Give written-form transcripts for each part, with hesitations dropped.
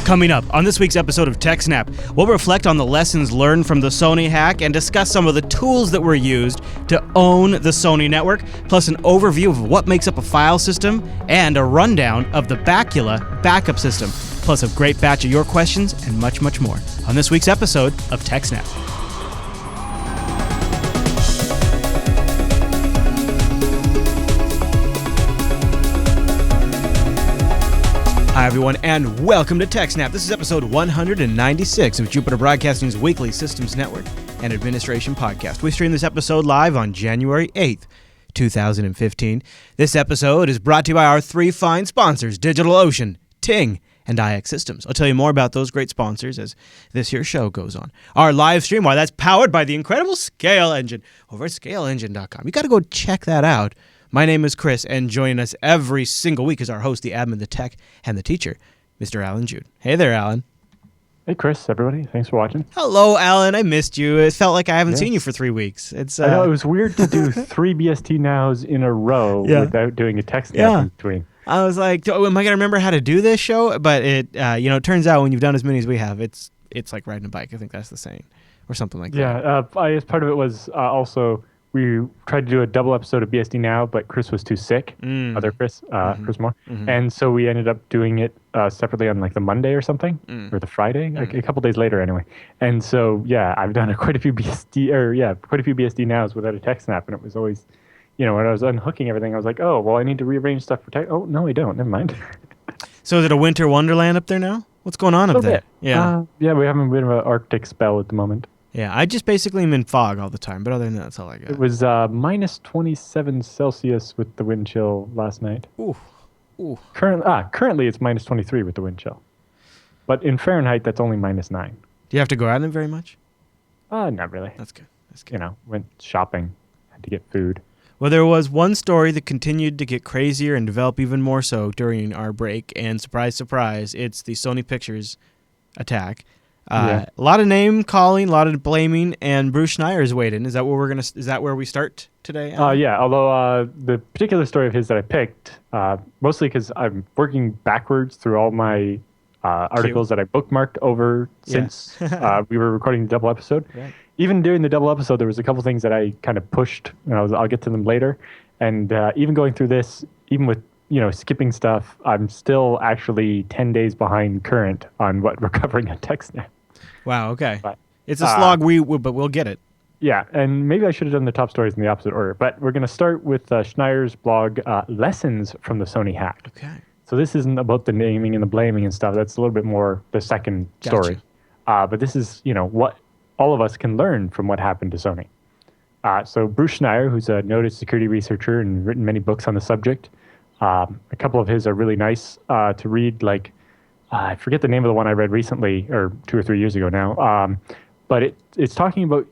Coming up on this week's episode of TechSNAP, we'll reflect on the lessons learned from the Sony hack and discuss some of the tools that were used to own the Sony network, plus an overview of what makes up a file system and a rundown of the Bacula backup system, plus a great batch of your questions and much, much more on this week's episode of TechSNAP. Hi, everyone, and welcome to TechSNAP. This is episode 196 of Jupiter Broadcasting's weekly Systems Network and Administration podcast. We stream this episode live on January 8th, 2015. This episode is brought to you by our three fine sponsors, DigitalOcean, Ting, and IX Systems. I'll tell you more about those great sponsors as this here show goes on. Our live stream, that's powered by the incredible Scale Engine over at scaleengine.com. You got to go check that out. My name is Chris, and joining us every single week is our host, the admin, the tech, and the teacher, Mr. Alan Jude. Hey there, Alan. Hey, Chris, everybody. Thanks for watching. Hello, Alan. I missed you. It felt like I haven't seen you for 3 weeks. I know, it was weird to do 3 BST nows in a row without doing a text in between. I was like, am I going to remember how to do this show? But it turns out when you've done as many as we have, it's like riding a bike. I think that's the saying, or something like that. Yeah, I guess part of it was also... We tried to do a double episode of BSD Now, but Chris was too sick. Other Chris, Chris Moore. And so we ended up doing it separately on like the Monday or something, or the Friday, like a couple days later anyway. And so, I've done quite a few BSD Nows without a TechSNAP, and it was always, when I was unhooking everything, I was like, oh, well, I need to rearrange stuff for tech. Oh, no, I don't. Never mind. So is it a winter wonderland up there now? What's going on up there? Bit. Yeah, we have a bit of an Arctic spell at the moment. Yeah, I just basically am in fog all the time, but other than that, that's all I got. It was minus 27 Celsius with the wind chill last night. Ooh. Currently, it's minus 23 with the wind chill. But in Fahrenheit, that's only minus 9. Do you have to go out in it very much? Not really. That's good. Went shopping, had to get food. Well, there was one story that continued to get crazier and develop even more so during our break, and surprise, surprise, it's the Sony Pictures attack. A lot of name calling, a lot of blaming, and Bruce Schneier is waiting. Is that where we start today? Although the particular story of his that I picked, mostly because I'm working backwards through all my articles that I bookmarked over since we were recording the double episode. Right. Even during the double episode, there was a couple things that I kind of pushed, and I'll get to them later. And even going through this, even with skipping stuff, I'm still actually 10 days behind current on what we're covering on TechSNAP. Wow, okay. But, it's a slog, but we'll get it. Yeah, and maybe I should have done the top stories in the opposite order, but we're going to start with Schneier's blog, Lessons from the Sony Hack. Okay. So this isn't about the naming and the blaming and stuff. That's a little bit more the second story. But this is, what all of us can learn from what happened to Sony. So Bruce Schneier, who's a noted security researcher and written many books on the subject, a couple of his are really nice to read, like I forget the name of the one I read recently, or 2 or 3 years ago now, but it's talking about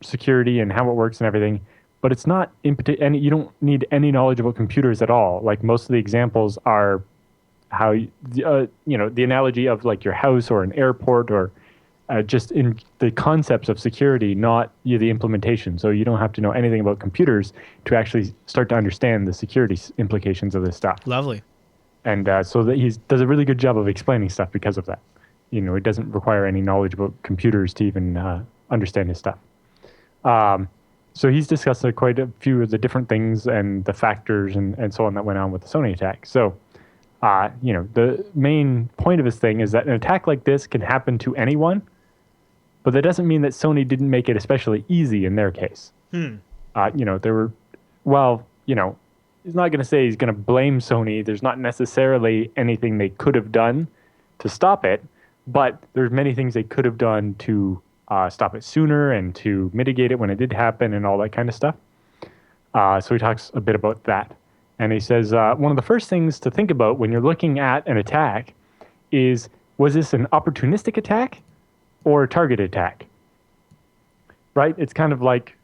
security and how it works and everything, but it's not, and you don't need any knowledge about computers at all. Like most of the examples are how, the analogy of like your house or an airport or just in the concepts of security, not the implementation. So you don't have to know anything about computers to actually start to understand the security implications of this stuff. Lovely. And so that he does a really good job of explaining stuff because of that. It doesn't require any knowledge about computers to even understand his stuff. So he's discussed quite a few of the different things and the factors and so on that went on with the Sony attack. So, the main point of his thing is that an attack like this can happen to anyone, but that doesn't mean that Sony didn't make it especially easy in their case. He's not going to say he's going to blame Sony. There's not necessarily anything they could have done to stop it, but there's many things they could have done to stop it sooner and to mitigate it when it did happen and all that kind of stuff. So he talks a bit about that. And he says, one of the first things to think about when you're looking at an attack is, was this an opportunistic attack or a targeted attack? Right? It's kind of like,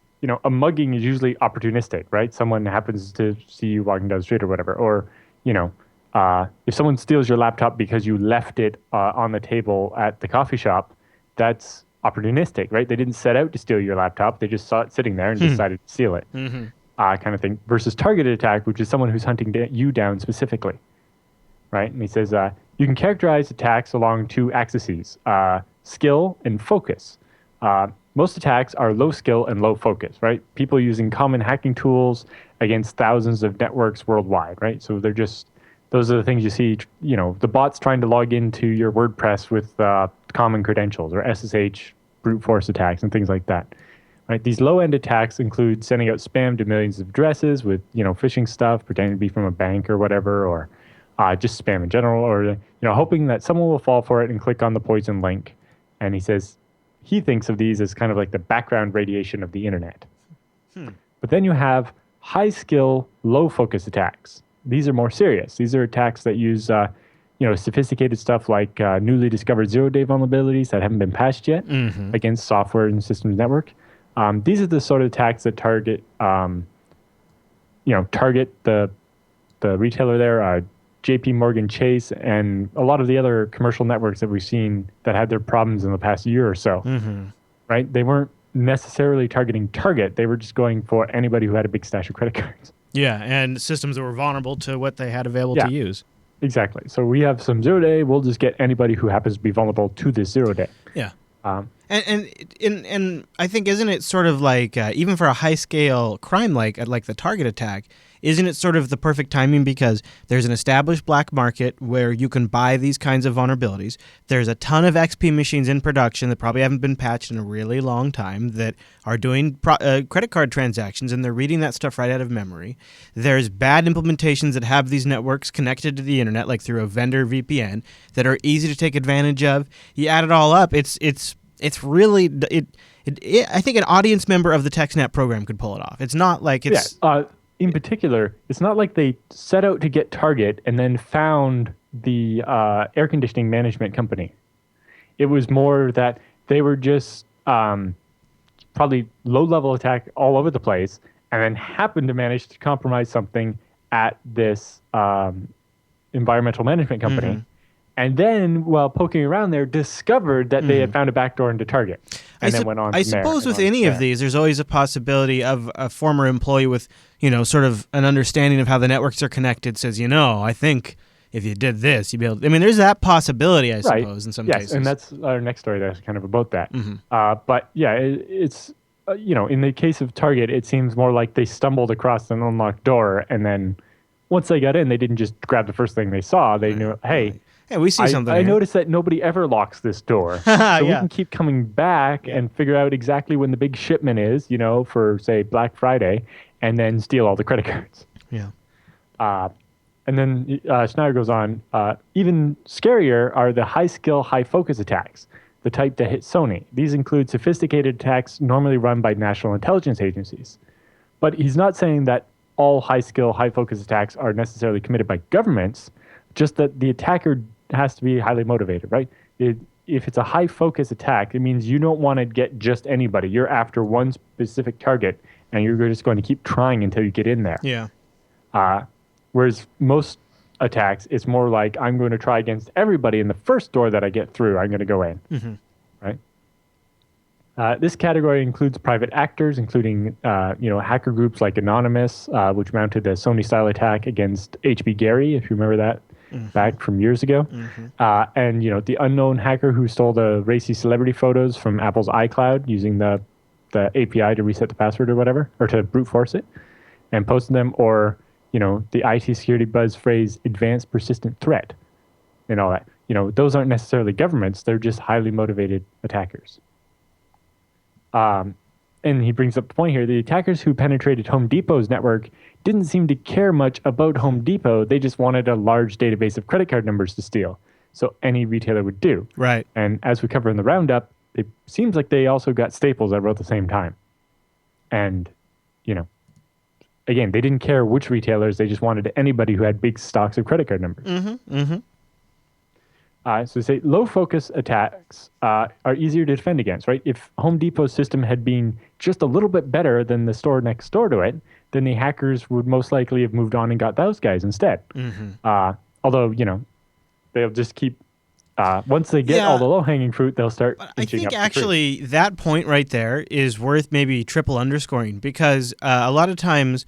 a mugging is usually opportunistic, right? Someone happens to see you walking down the street or whatever. Or, if someone steals your laptop because you left it on the table at the coffee shop, that's opportunistic, right? They didn't set out to steal your laptop. They just saw it sitting there and decided to steal it, kind of thing. Versus targeted attack, which is someone who's hunting you down specifically, right? And he says, you can characterize attacks along two axes, skill and focus. Most attacks are low skill and low focus, right? People using common hacking tools against thousands of networks worldwide, right? So those are the things you see, the bots trying to log into your WordPress with common credentials, or SSH brute force attacks and things like that. Right? These low-end attacks include sending out spam to millions of addresses with, phishing stuff, pretending to be from a bank or whatever, or just spam in general, or hoping that someone will fall for it and click on the poison link. And he says he thinks of these as kind of like the background radiation of the internet. But then you have high-skill, low-focus attacks. These are more serious. These are attacks that use sophisticated stuff like newly discovered zero-day vulnerabilities that haven't been patched yet against software and systems network. These are the sort of attacks that target the retailer there, JP Morgan Chase, and a lot of the other commercial networks that we've seen that had their problems in the past year or so. Right? They weren't necessarily targeting Target. They were just going for anybody who had a big stash of credit cards. Yeah, and systems that were vulnerable to what they had available to use. Exactly. So we have some zero-day. We'll just get anybody who happens to be vulnerable to this zero-day. Yeah. And I think, isn't it sort of like, even for a high-scale crime like the Target attack, isn't it sort of the perfect timing because there's an established black market where you can buy these kinds of vulnerabilities. There's a ton of XP machines in production that probably haven't been patched in a really long time that are doing credit card transactions, and they're reading that stuff right out of memory. There's bad implementations that have these networks connected to the internet, like through a vendor VPN, that are easy to take advantage of. You add it all up, it's really I think an audience member of the TechSNAP program could pull it off. It's not like it's in particular, it's not like they set out to get Target and then found the air conditioning management company. It was more that they were just probably low-level attack all over the place, and then happened to manage to compromise something at this environmental management company. And then, while poking around there, discovered that they had found a backdoor into Target, and then went on. I suppose with any of these, there's always a possibility of a former employee with, sort of an understanding of how the networks are connected says, I think if you did this, you'd be able to. I mean, there's that possibility, I suppose, in some cases. Yes, and that's our next story that's kind of about that. But yeah, it's, in the case of Target, it seems more like they stumbled across an unlocked door, and then once they got in, they didn't just grab the first thing they saw. They knew, hey, we see something I here. noticed that nobody ever locks this door. So we can keep coming back and figure out exactly when the big shipment is, for, say, Black Friday, and then steal all the credit cards. Yeah. And then Schneider goes on, even scarier are the high-skill, high-focus attacks, the type that hit Sony. These include sophisticated attacks normally run by national intelligence agencies. But he's not saying that all high-skill, high-focus attacks are necessarily committed by governments, just that the attacker has to be highly motivated, right? If it's a high-focus attack, it means you don't want to get just anybody. You're after one specific target, and you're just going to keep trying until you get in there. Yeah. Whereas most attacks, it's more like, I'm going to try against everybody in the first door that I get through, I'm going to go in, right? This category includes private actors, including hacker groups like Anonymous, which mounted a Sony-style attack against HB Gary, if you remember that. Back from years ago. And, the unknown hacker who stole the racy celebrity photos from Apple's iCloud using the API to reset the password or whatever, or to brute force it, and posted them, or, the IT security buzz phrase, advanced persistent threat, and all that. Those aren't necessarily governments. They're just highly motivated attackers. And he brings up the point here, the attackers who penetrated Home Depot's network didn't seem to care much about Home Depot. They just wanted a large database of credit card numbers to steal. So any retailer would do. Right. And as we cover in the roundup, it seems like they also got Staples at about the same time. And, again, they didn't care which retailers. They just wanted anybody who had big stocks of credit card numbers. So say low-focus attacks are easier to defend against, right? If Home Depot's system had been just a little bit better than the store next door to it, then the hackers would most likely have moved on and got those guys instead. Although, they'll just keep, once they get all the low-hanging fruit, they'll start inching up. I think actually that point right there is worth maybe triple underscoring, because a lot of times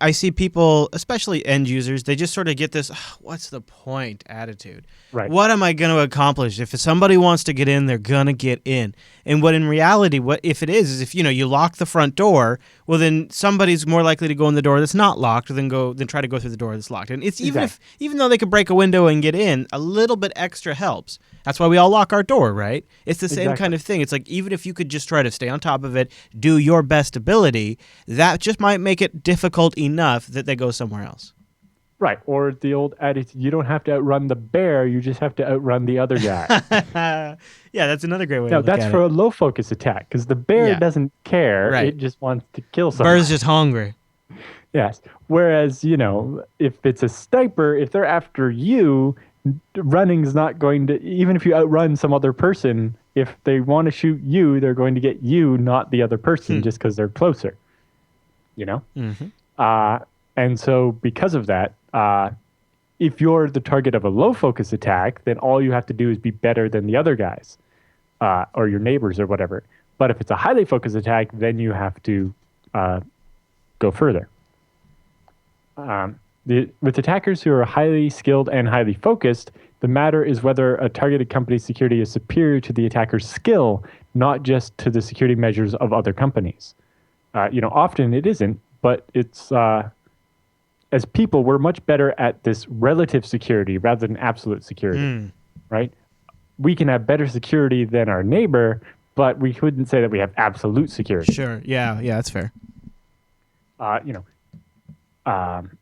I see people, especially end users, they just sort of get this, what's the point attitude. Right. What am I going to accomplish? If somebody wants to get in, they're going to get in. And what in reality, what if it is if, you lock the front door, well, then somebody's more likely to go in the door that's not locked than try to go through the door that's locked. And it's even though they could break a window and get in, a little bit extra helps. That's why we all lock our door, right? It's the same kind of thing. It's like, even if you could just try to stay on top of it, do your best ability, that just might make it difficult enough that they go somewhere else. Right. Or the old adage, you don't have to outrun the bear, you just have to outrun the other guy. Yeah, that's another great way now, to look at it. that's for a low focus attack, because the bear doesn't care. Right. It just wants to kill someone. Bear's just hungry. Yes. Whereas, if it's a sniper, if they're after you, running's not going to, even if you outrun some other person, if they want to shoot you, they're going to get you, not the other person, just because they're closer. Mm-hmm. And so because of that, if you're the target of a low focus attack, then all you have to do is be better than the other guys or your neighbors or whatever. But if it's a highly focused attack, then you have to go further. With attackers who are highly skilled and highly focused, the matter is whether a targeted company's security is superior to the attacker's skill, not just to the security measures of other companies. Often it isn't, but it's... as people, we're much better at this relative security rather than absolute security, right? We can have better security than our neighbor, but we couldn't say that we have absolute security. Sure. Yeah, that's fair.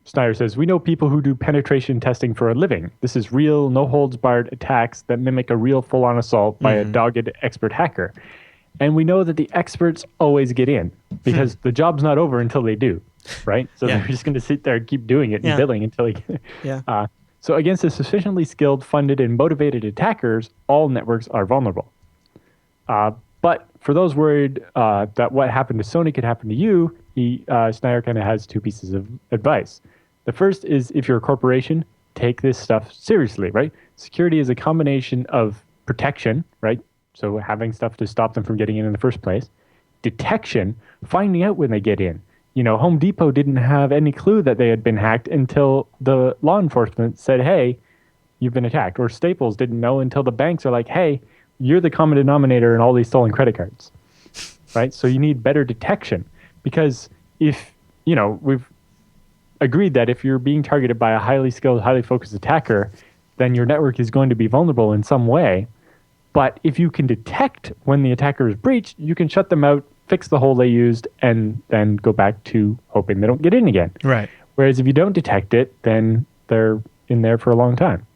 Snyder says, we know people who do penetration testing for a living. This is real, no-holds-barred attacks that mimic a real full-on assault by a dogged expert hacker. And we know that the experts always get in because the job's not over until they do. Right? So they're just going to sit there and keep doing it and billing until they get it. Yeah. So against the sufficiently skilled, funded, and motivated attackers, all networks are vulnerable. But for those worried that what happened to Sony could happen to you, Snyder kind of has two pieces of advice. The first is, if you're a corporation, take this stuff seriously, right? Security is a combination of protection, right? So having stuff to stop them from getting in the first place. Detection, finding out when they get in. Home Depot didn't have any clue that they had been hacked until the law enforcement said, hey, you've been attacked. Or Staples didn't know until the banks are like, hey, you're the common denominator in all these stolen credit cards. Right? So you need better detection. Because if, we've agreed that if you're being targeted by a highly skilled, highly focused attacker, then your network is going to be vulnerable in some way. But if you can detect when the attacker is breached, you can shut them out, fix the hole they used, and then go back to hoping they don't get in again. Right. Whereas if you don't detect it, then they're in there for a long time.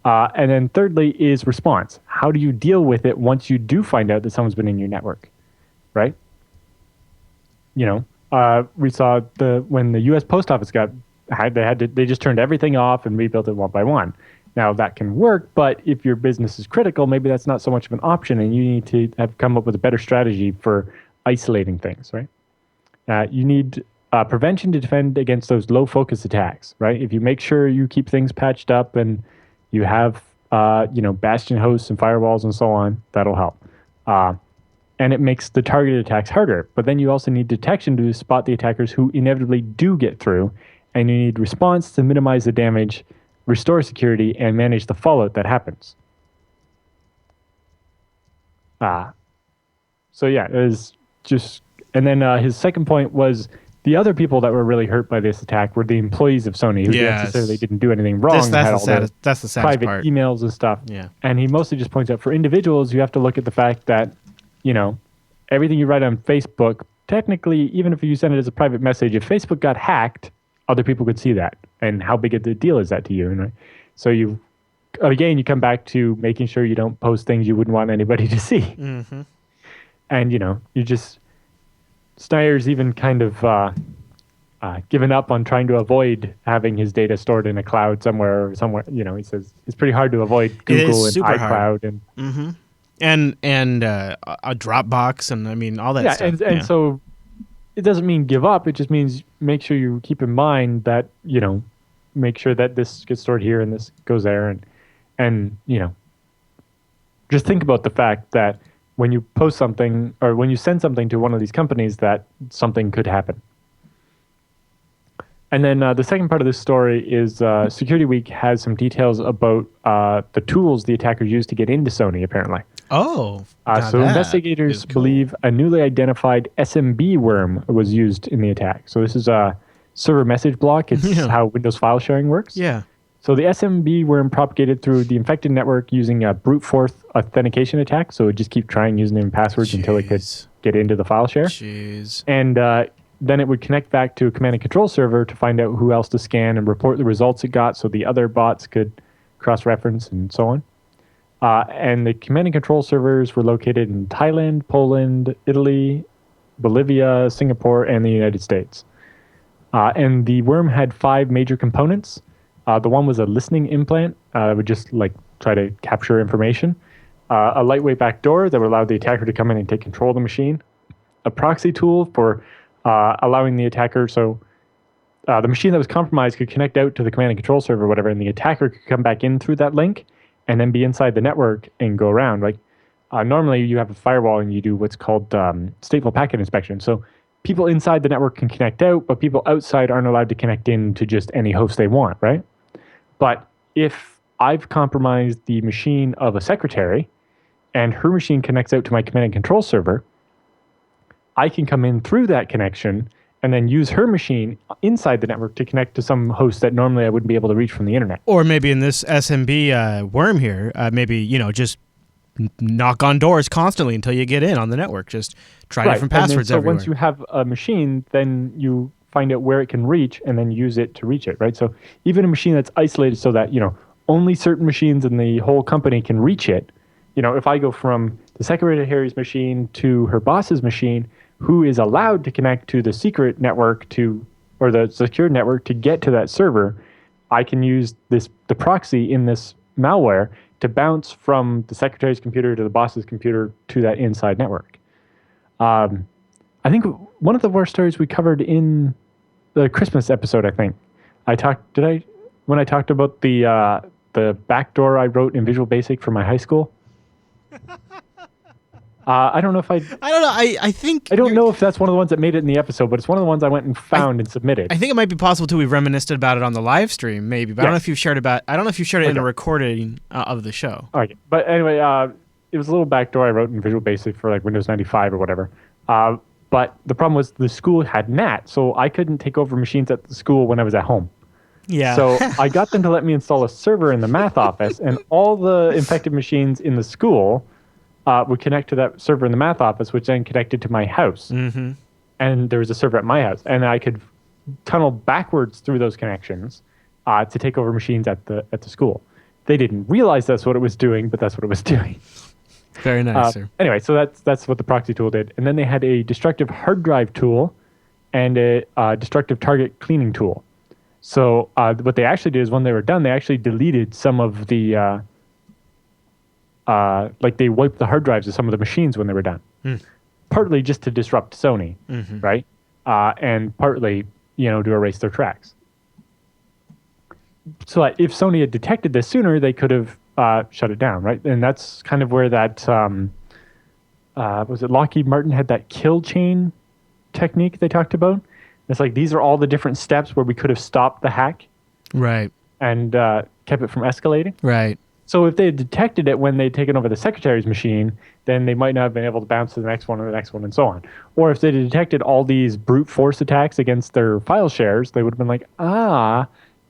And then thirdly is response. How do you deal with it once you do find out that someone's been in your network, right? We saw when the U.S. Post Office they just turned everything off and rebuilt it one by one. Now that can work, but if your business is critical, maybe that's not so much of an option, and you need to have come up with a better strategy for isolating things, right? You need prevention to defend against those low focus attacks, right? If you make sure you keep things patched up and you have, bastion hosts and firewalls and so on, that'll help. And it makes the targeted attacks harder. But then you also need detection to spot the attackers who inevitably do get through, and you need response to minimize the damage, restore security, and manage the fallout that happens. So yeah, it was just, and then his second point was the other people that were really hurt by this attack were the employees of Sony who necessarily didn't do anything wrong. That's the saddest private part. Emails and stuff. Yeah. And he mostly just points out for individuals, you have to look at the fact that, everything you write on Facebook, technically, even if you send it as a private message, if Facebook got hacked, other people could see that. And how big a deal is that to you? Right? So you come back to making sure you don't post things you wouldn't want anybody to see. Mm-hmm. And, you just, Snyder's even kind of given up on trying to avoid having his data stored in a cloud somewhere. He says it's pretty hard to avoid Google and iCloud hard. and a Dropbox and all that stuff. And so it doesn't mean give up. It just means make sure you keep in mind that, make sure that this gets stored here and this goes there. And just think about the fact that when you post something or when you send something to one of these companies, that something could happen. And then the second part of this story is Security Week has some details about the tools the attackers used to get into Sony, apparently. Oh, So investigators believe a newly identified SMB worm was used in the attack. So this is a server message block. It's how Windows file sharing works. Yeah. So the SMB worm propagated through the infected network using a brute force authentication attack. So it would just keep trying username and passwords until it could get into the file share. And then it would connect back to a command and control server to find out who else to scan and report the results it got so the other bots could cross-reference and so on. And the command and control servers were located in Thailand, Poland, Italy, Bolivia, Singapore, and the United States. And the worm had 5 major components. The one was a listening implant. It would just try to capture information. A lightweight backdoor that would allow the attacker to come in and take control of the machine. A proxy tool for allowing the attacker, so the machine that was compromised could connect out to the command and control server or whatever, and the attacker could come back in through that link and then be inside the network and go around. Normally you have a firewall and you do what's called stateful packet inspection. So people inside the network can connect out, but people outside aren't allowed to connect in to just any host they want, right? But if I've compromised the machine of a secretary and her machine connects out to my command and control server, I can come in through that connection and then use her machine inside the network to connect to some host that normally I wouldn't be able to reach from the internet. Or maybe in this SMB worm here, just knock on doors constantly until you get in on the network. Just try different passwords everywhere. So once you have a machine, then you find out where it can reach and then use it to reach it, right? So even a machine that's isolated so that, only certain machines in the whole company can reach it. If I go from the secretary's machine to her boss's machine, who is allowed to connect to the secret network or the secure network to get to that server, I can use the proxy in this malware to bounce from the secretary's computer to the boss's computer to that inside network. I think one of the worst stories we covered in the Christmas episode, when I talked about the backdoor I wrote in Visual Basic for my high school? I don't know if I don't know. I don't know if that's one of the ones that made it in the episode, but it's one of the ones I went and found and submitted. I think it might be possible too. We've reminisced about it on the live stream, maybe, but I don't know if you've shared it in a recording of the show. Okay, but anyway, it was a little backdoor I wrote in Visual Basic for Windows 95 or whatever. But the problem was the school had NAT, so I couldn't take over machines at the school when I was at home. Yeah. So I got them to let me install a server in the math office, and all the infected machines in the school would connect to that server in the math office, which then connected to my house. Mm-hmm. And there was a server at my house, and I could tunnel backwards through those connections to take over machines at the school. They didn't realize that's what it was doing, but that's what it was doing. Very nice, sir. Anyway, so that's what the proxy tool did. And then they had a destructive hard drive tool and a destructive target cleaning tool. So what they actually did is when they were done, they actually deleted some of the, they wiped the hard drives of some of the machines when they were done. Partly just to disrupt Sony, right? And partly, to erase their tracks. So if Sony had detected this sooner, they could have shut it down, right? And that's kind of where that, was it Lockheed Martin had that kill chain technique they talked about? It's these are all the different steps where we could have stopped the hack. Right. And kept it from escalating. Right. So if they had detected it when they'd taken over the secretary's machine, then they might not have been able to bounce to the next one or the next one and so on. Or if they had detected all these brute force attacks against their file shares, they would have been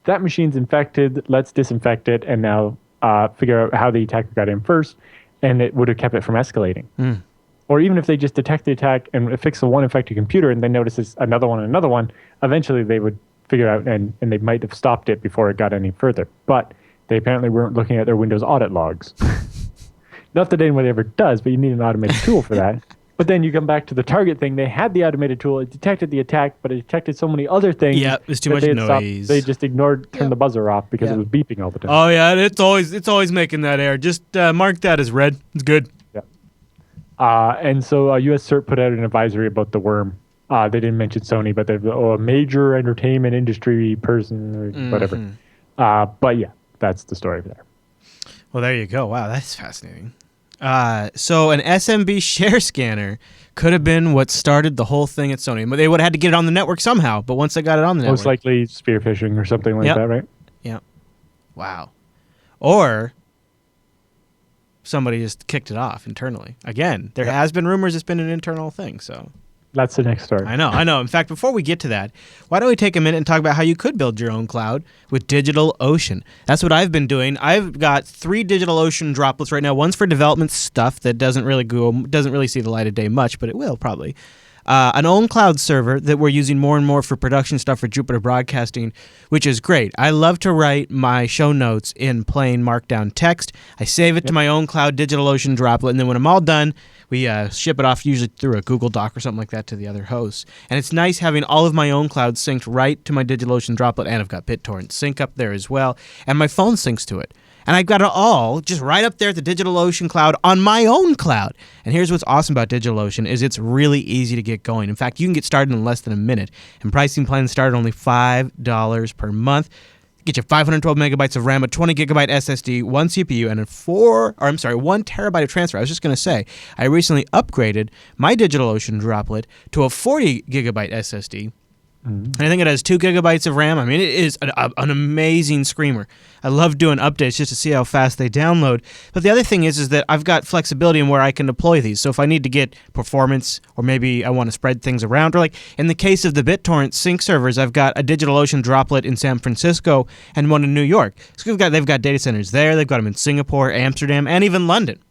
that machine's infected, let's disinfect it, and now figure out how the attacker got in first, and it would have kept it from escalating. Or even if they just detect the attack and fix the one infected computer and then notices another one, eventually they would figure out and they might have stopped it before it got any further. But they apparently weren't looking at their Windows audit logs. Not that anybody ever does, but you need an automated tool for that. But then you come back to the target thing. They had the automated tool. It detected the attack, but it detected so many other things. Yeah, it was too much noise. They just turned the buzzer off because it was beeping all the time. Oh yeah, it's always making that error. Just mark that as red. It's good. Yeah. And so US CERT put out an advisory about the worm. They didn't mention Sony, but they're a major entertainment industry person or whatever. But yeah, that's the story there. Well, there you go. Wow, that's fascinating. So an SMB share scanner could have been what started the whole thing at Sony. They would have had to get it on the network somehow, but once they got it on the network... Most likely spear phishing or something like that, right? Yeah. Wow. Or somebody just kicked it off internally. Again, there has been rumors it's been an internal thing, so... That's the next story. I know. In fact, before we get to that, why don't we take a minute and talk about how you could build your own cloud with DigitalOcean? That's what I've been doing. I've got 3 DigitalOcean droplets right now. One's for development stuff that doesn't really see the light of day much, but it will probably. An own cloud server that we're using more and more for production stuff for Jupiter Broadcasting, which is great. I love to write my show notes in plain markdown text. I save it to my own cloud DigitalOcean droplet, and then when I'm all done, we ship it off usually through a Google Doc or something like that to the other hosts. And it's nice having all of my own cloud synced right to my DigitalOcean droplet, and I've got BitTorrent sync up there as well, and my phone syncs to it. And I've got it all just right up there at the DigitalOcean cloud on my own cloud. And here's what's awesome about DigitalOcean is it's really easy to get going. In fact, you can get started in less than a minute. And pricing plans start at only $5 per month. Get you 512 megabytes of RAM, a 20 gigabyte SSD, 1 CPU, and 1 terabyte of transfer. I was just going to say, I recently upgraded my DigitalOcean droplet to a 40 gigabyte SSD. And I think it has 2 gigabytes of RAM. I mean, it is an amazing screamer. I love doing updates just to see how fast they download. But the other thing is that I've got flexibility in where I can deploy these. So if I need to get performance, or maybe I want to spread things around, or like in the case of the BitTorrent sync servers, I've got a DigitalOcean droplet in San Francisco and one in New York. So they've got data centers there. They've got them in Singapore, Amsterdam, and even London.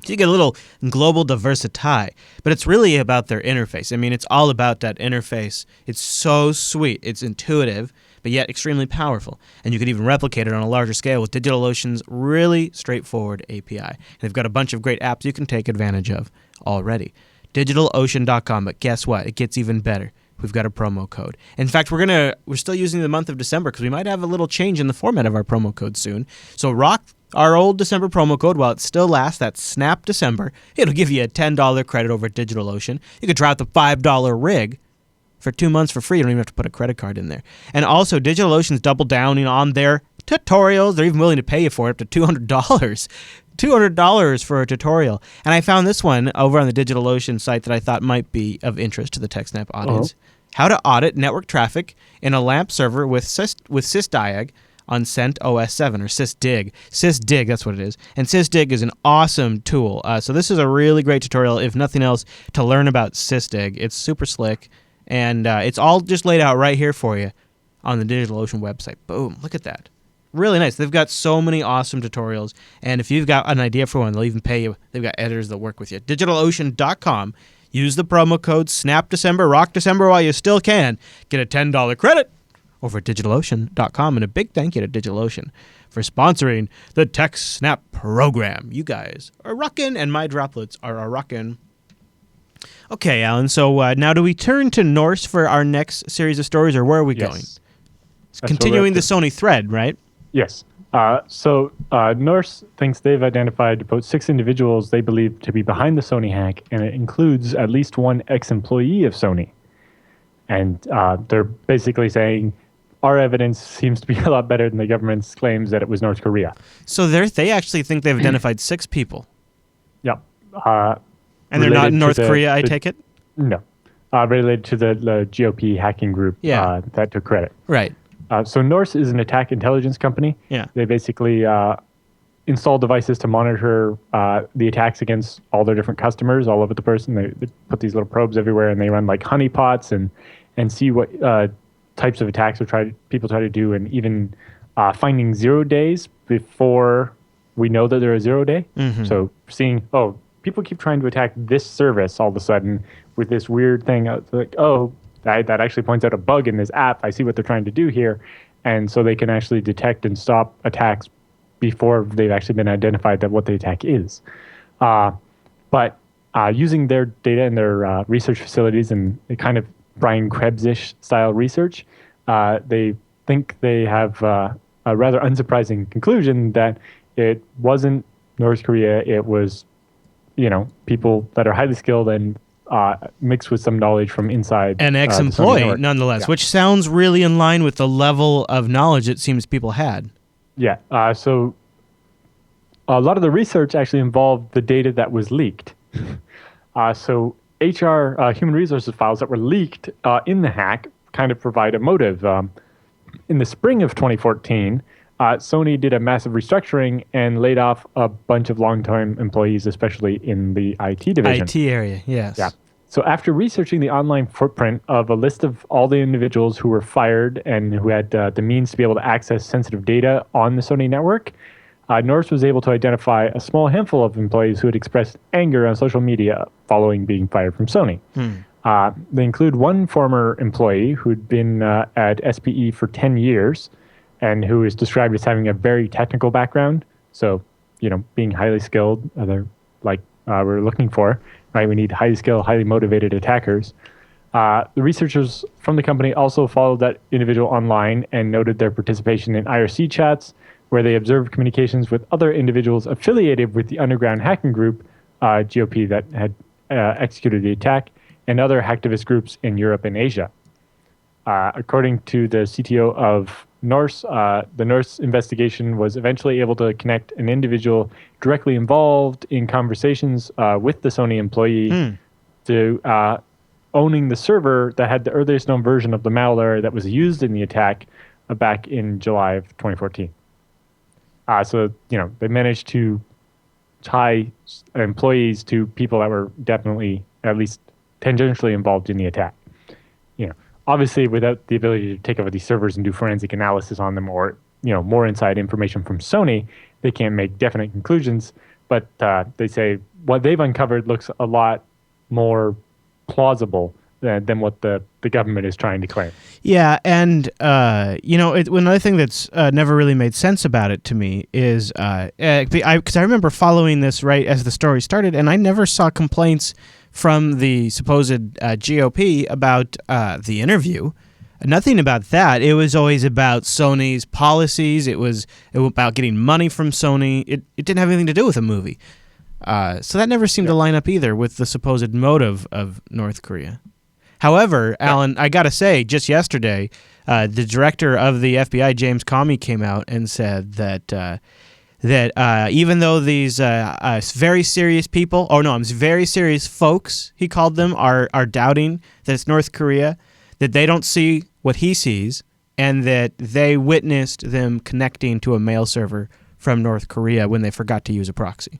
So you get a little global diversity, but it's really about their interface. I mean, it's all about that interface. It's so sweet. It's intuitive, but yet extremely powerful. And you could even replicate it on a larger scale with DigitalOcean's really straightforward API. And they've got a bunch of great apps you can take advantage of already. DigitalOcean.com, but guess what? It gets even better. We've got a promo code. In fact, we're still using the month of December because we might have a little change in the format of our promo code soon. So rock our old December promo code while it still lasts. That's SNAP December. It'll give you a $10 credit over at DigitalOcean. You could try out the $5 rig for 2 months for free. You don't even have to put a credit card in there. And also, DigitalOcean's double downing on their tutorials. They're even willing to pay you for it up to $200. $200 for a tutorial. And I found this one over on the DigitalOcean site that I thought might be of interest to the TechSNAP audience. How to audit network traffic in a LAMP server with sysdiag on CentOS 7, or sysdig. Sysdig, that's what it is. And sysdig is an awesome tool. So this is a really great tutorial, if nothing else, to learn about sysdig. It's super slick, and it's all just laid out right here for you on the DigitalOcean website. Boom, look at that. Really nice. They've got so many awesome tutorials, and if you've got an idea for one, they'll even pay you. They've got editors that work with you. DigitalOcean.com. Use the promo code SNAPDecember, Rock December while you still can. Get a $10 credit over at DigitalOcean.com, and a big thank you to DigitalOcean for sponsoring the TechSNAP program. You guys are rockin', and my droplets are a rockin'. Okay, Alan, so now do we turn to Norse for our next series of stories, or where are we going? It's continuing the Sony thread, right? Yes. So Norse thinks they've identified about 6 individuals they believe to be behind the Sony hack, and it includes at least one ex-employee of Sony. And they're basically saying, our evidence seems to be a lot better than the government's claims that it was North Korea. So they actually think they've identified 6 people. Yep. And they're not in North Korea, I take it? No. Related to the GOP hacking group that took credit. Right. So Norse is an attack intelligence company. Yeah. They basically install devices to monitor the attacks against all their different customers all over the person. They put these little probes everywhere, and they run like honeypots and see what types of attacks people try to do, and even finding 0 days before we know that they're a 0 day. Mm-hmm. So seeing, people keep trying to attack this service all of a sudden with this weird thing. Like, that actually points out a bug in this app. I see what they're trying to do here. And so they can actually detect and stop attacks before they've actually been identified that what the attack is. But using their data and their research facilities and the kind of Brian Krebs-ish style research, they think they have a rather unsurprising conclusion that it wasn't North Korea. It was, people that are highly skilled and mixed with some knowledge from inside. An ex-employee, nonetheless, which sounds really in line with the level of knowledge it seems people had. Yeah. So a lot of the research actually involved the data that was leaked. So HR, human resources files that were leaked in the hack kind of provide a motive. In the spring of 2014, Sony did a massive restructuring and laid off a bunch of long-time employees, especially in the IT division. IT area, yes. Yeah. So after researching the online footprint of a list of all the individuals who were fired and who had the means to be able to access sensitive data on the Sony network, Norse was able to identify a small handful of employees who had expressed anger on social media following being fired from Sony. They include one former employee who'd been at SPE for 10 years and who is described as having a very technical background. So, being highly skilled, we're looking for, right? We need highly skilled, highly motivated attackers. The researchers from the company also followed that individual online and noted their participation in IRC chats, where they observed communications with other individuals affiliated with the underground hacking group, GOP, that had executed the attack, and other hacktivist groups in Europe and Asia. According to the CTO of Norse, the Norse investigation was eventually able to connect an individual directly involved in conversations with the Sony employee to owning the server that had the earliest known version of the malware that was used in the attack back in July of 2014. So, they managed to tie employees to people that were definitely at least tangentially involved in the attack. Obviously, without the ability to take over these servers and do forensic analysis on them, or more inside information from Sony, they can't make definite conclusions. But they say what they've uncovered looks a lot more plausible than what the government is trying to claim. Yeah, and another thing that's never really made sense about it to me is because I remember following this right as the story started, and I never saw complaints from the supposed GOP about the interview. Nothing about that. It was always about Sony's policies. It was about getting money from Sony. It didn't have anything to do with a movie. So that never seemed to line up either with the supposed motive of North Korea. However, Alan, I got to say, just yesterday, the director of the FBI, James Comey, came out and said that even though these very serious people, very serious folks, he called them, are doubting that it's North Korea, that they don't see what he sees, and that they witnessed them connecting to a mail server from North Korea when they forgot to use a proxy.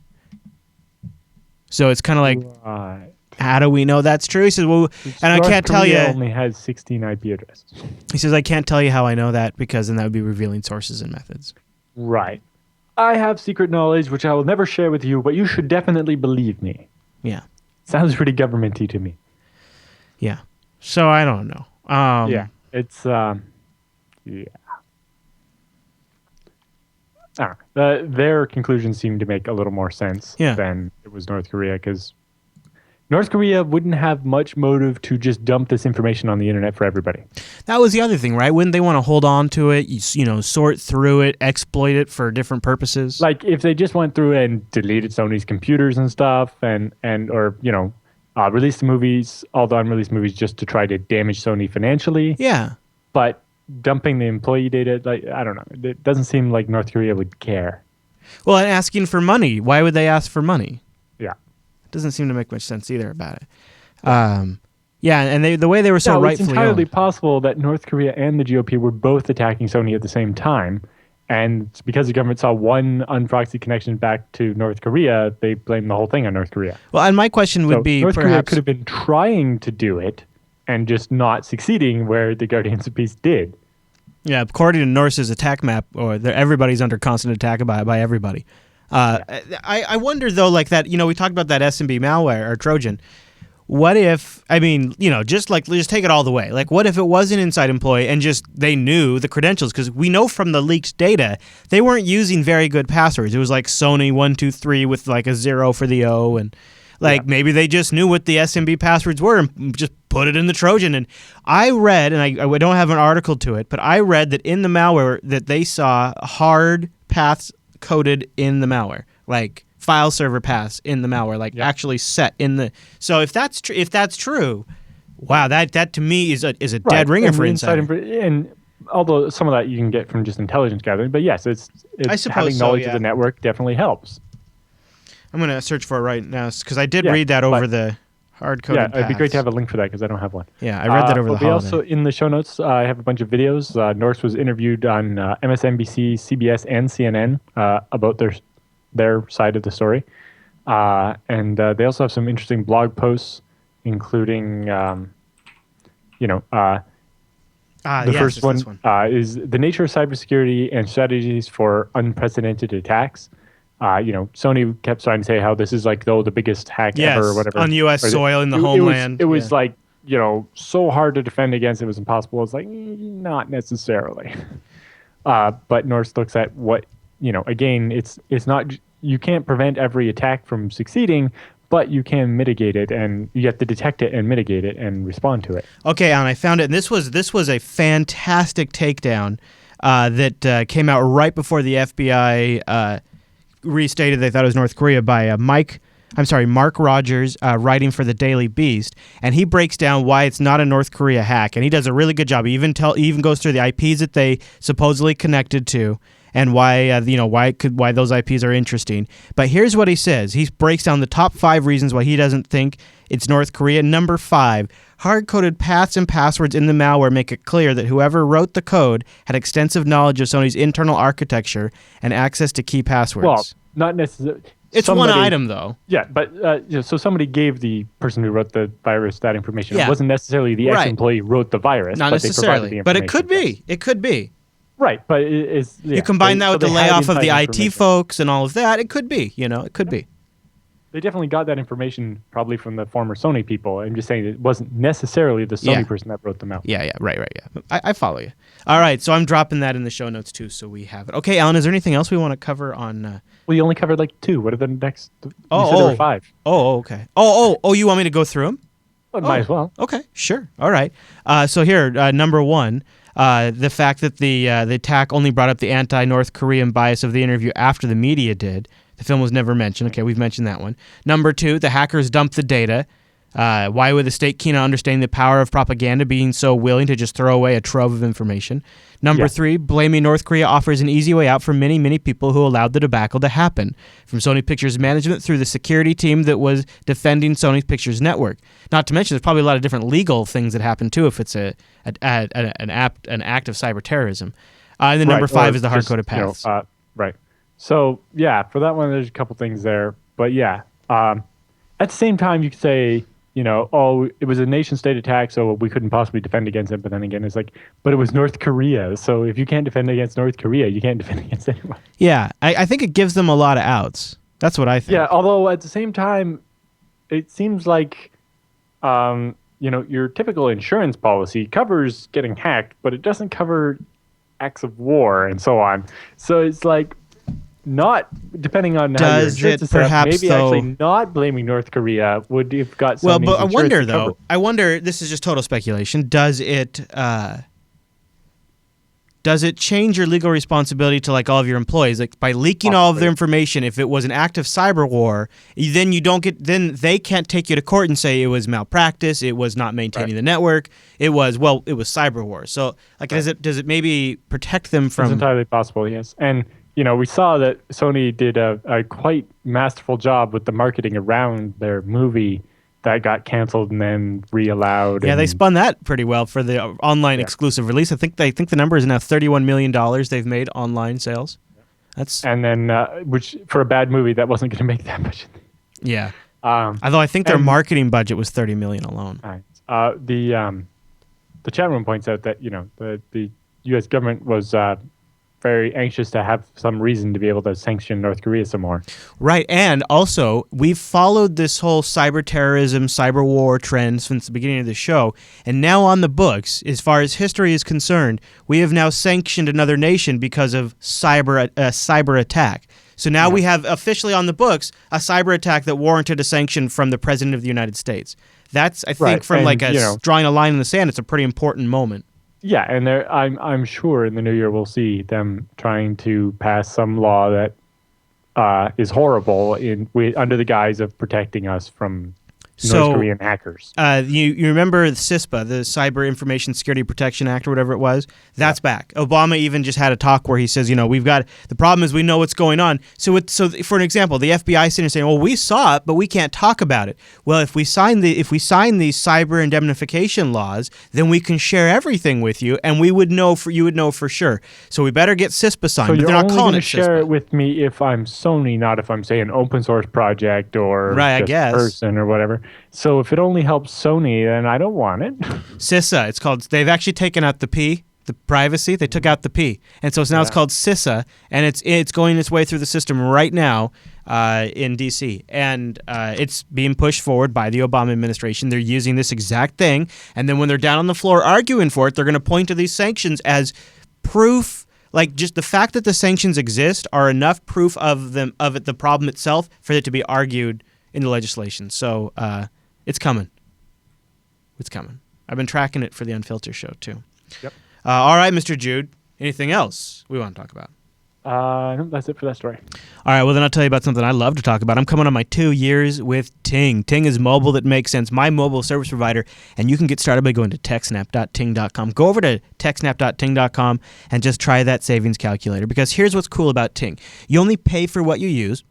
So it's kind of like, right. How do we know that's true? He says, well, and I can't tell you. North Korea only has 16 IP addresses. He says, I can't tell you how I know that because then that would be revealing sources and methods. Right. I have secret knowledge, which I will never share with you, but you should definitely believe me. Yeah. Sounds pretty governmenty to me. Yeah. So I don't know. It's, yeah. I don't know. Their conclusions seem to make a little more sense than it was North Korea, because North Korea wouldn't have much motive to just dump this information on the internet for everybody. That was the other thing, right? Wouldn't they want to hold on to it, sort through it, exploit it for different purposes? Like if they just went through and deleted Sony's computers and stuff or released the movies, all the unreleased movies, just to try to damage Sony financially. Yeah. But dumping the employee data, I don't know. It doesn't seem like North Korea would care. Well, and asking for money. Why would they ask for money? Yeah. It doesn't seem to make much sense either about it. And the way they were so rightfully it's entirely owned. possible that North Korea and the GOP were both attacking Sony at the same time. And because the government saw one unproxied connection back to North Korea, they blamed the whole thing on North Korea. Well, and my question would be North Korea perhaps could have been trying to do it and just not succeeding where the Guardians of Peace did. Yeah, according to Norse's attack map, everybody's under constant attack by everybody. I wonder though, like that, we talked about that SMB malware or Trojan. What if, just take it all the way. Like, what if it was an inside employee and just they knew the credentials? Because we know from the leaked data, they weren't using very good passwords. It was like Sony 123 with like a 0 for the O. And maybe they just knew what the SMB passwords were and just put it in the Trojan. And I read, and I don't have an article to it, but I read that in the malware that they saw hard paths coded in the malware, like file server paths in the malware, actually set in the. So if that's true, wow, that to me is a dead ringer for insider. And although some of that you can get from just intelligence gathering, but yes, it's I suppose having so, knowledge yeah. of the network definitely helps. I'm going to search for it right now because I did Yeah, read that over but- the hard-coded Yeah, it'd be great to paths. have a link for that because I don't have one. Yeah, I read that over the But we holiday. also, in the show notes, I have a bunch of videos. Norse was interviewed on MSNBC, CBS, and CNN about their side of the story. And they also have some interesting blog posts, including, the yes, first it's one, this one. is the nature of cybersecurity and strategies for unprecedented attacks. Sony kept trying to say how this is like the biggest hack Yes, ever or whatever. on U.S. Or soil in the it homeland. Was, it was yeah. like, so hard to defend against, it was impossible. It's like, not necessarily. But Norse looks at what, again, it's not, you can't prevent every attack from succeeding, but you can mitigate it, and you have to detect it and mitigate it and respond to it. Okay, Alan, I found it, and this was a fantastic takedown that came out right before the FBI restated they thought it was North Korea by Mark Rogers, writing for the Daily Beast, and he breaks down why it's not a North Korea hack, and he does a really good job. He even goes through the IPs that they supposedly connected to, and why why those IPs are interesting. But here's what he says. He breaks down the top 5 reasons why he doesn't think it's North Korea. Number 5, hard-coded paths and passwords in the malware make it clear that whoever wrote the code had extensive knowledge of Sony's internal architecture and access to key passwords. Well, not necessarily. It's one item, though. Yeah, but so somebody gave the person who wrote the virus that information. Yeah. It wasn't necessarily the Right. ex-employee wrote the virus. Not but they provided necessarily, the but it could information. be. It could be. Right, but it's... Yeah, You combine that with the they had layoff of the inside IT information. folks and all of that, it could be. It could be. They definitely got that information probably from the former Sony people. I'm just saying it wasn't necessarily the Sony Yeah. person that wrote them out. Yeah, right, yeah. I follow you. All right, so I'm dropping that in the show notes too, so we have it. Okay, Alan, is there anything else we want to cover on... Well, you only covered like 2. What are the next... You Oh, said there were 5. Oh, okay. Oh, you want me to go through them? Well, might as well. Okay, sure. All right. So here, number 1, the fact that the attack only brought up the anti-North Korean bias of the interview after the media did. The film was never mentioned. Okay, we've mentioned that one. Number 2, the hackers dumped the data. Why would the state keen on understanding the power of propaganda being so willing to just throw away a trove of information? Number 3, blaming North Korea offers an easy way out for many, many people who allowed the debacle to happen, from Sony Pictures management through the security team that was defending Sony Pictures network. Not to mention, there's probably a lot of different legal things that happen too if it's an act of cyber terrorism. And then number 5 is the hard-coded paths. Right. So, yeah, for that one, there's a couple things there. But, yeah, at the same time, you could say, it was a nation-state attack, so we couldn't possibly defend against it. But then again, it's like, but it was North Korea. So if you can't defend against North Korea, you can't defend against anyone. Yeah, I think it gives them a lot of outs. That's what I think. Yeah, although at the same time, it seems like, your typical insurance policy covers getting hacked, but it doesn't cover acts of war and so on. So it's like, not depending on how your insurance is set up, maybe actually not blaming North Korea would have got some. Well, but I wonder though. I wonder. This is just total speculation. Does it change your legal responsibility to like all of your employees, like by leaking all of their information? If it was an act of cyber war, then they can't take you to court and say it was malpractice, it was not maintaining the network, it was cyber war. So like, does it maybe protect them from? It's entirely possible, yes, and. We saw that Sony did a quite masterful job with the marketing around their movie that got canceled and then re-allowed. Yeah, they spun that pretty well for the online exclusive release. I think the number is now $31 million they've made online sales. And then which for a bad movie that wasn't going to make that much. Yeah. Although I think their marketing budget was $30 million alone. The chat room points out that the U.S. government was very anxious to have some reason to be able to sanction North Korea some more. Right, and also, we've followed this whole cyber terrorism, cyber war trend since the beginning of the show, and now on the books, as far as history is concerned, we have now sanctioned another nation because of cyber attack. So now we have officially on the books a cyber attack that warranted a sanction from the President of the United States. That's, I think, drawing a line in the sand, it's a pretty important moment. Yeah, and I'm sure in the new year we'll see them trying to pass some law that is horrible under the guise of protecting us from North Korean hackers. You remember the CISPA, the Cyber Information Security Protection Act or whatever it was? That's back. Obama even just had a talk where he says, we've got, the problem is we know what's going on. So for an example, the FBI sitting there saying, well, we saw it, but we can't talk about it. Well, if we sign these cyber indemnification laws, then we can share everything with you, and you would know for sure. So we better get CISPA signed. So but you're they're not only calling going it to share CISPA. it with me if I'm Sony, not if I'm, say, an open source project or Right, I just guess. person or whatever. So if it only helps Sony, then I don't want it. CISA, it's called. They've actually taken out the P, the privacy. They took out the P, and so now it's called CISA, and it's going its way through the system right now in DC, and it's being pushed forward by the Obama administration. They're using this exact thing, and then when they're down on the floor arguing for it, they're going to point to these sanctions as proof. Like, just the fact that the sanctions exist are enough proof of the problem itself for it to be argued in the legislation. So it's coming. It's coming. I've been tracking it for the Unfiltered show too. Yep. All right, Mr. Jude. Anything else we want to talk about? No, that's it for that story. All right, well, then I'll tell you about something I love to talk about. I'm coming on my 2 years with Ting. Ting is mobile that makes sense, my mobile service provider, and you can get started by going to techsnap.ting.com. Go over to techsnap.ting.com and just try that savings calculator, because here's what's cool about Ting. You only pay for what you use.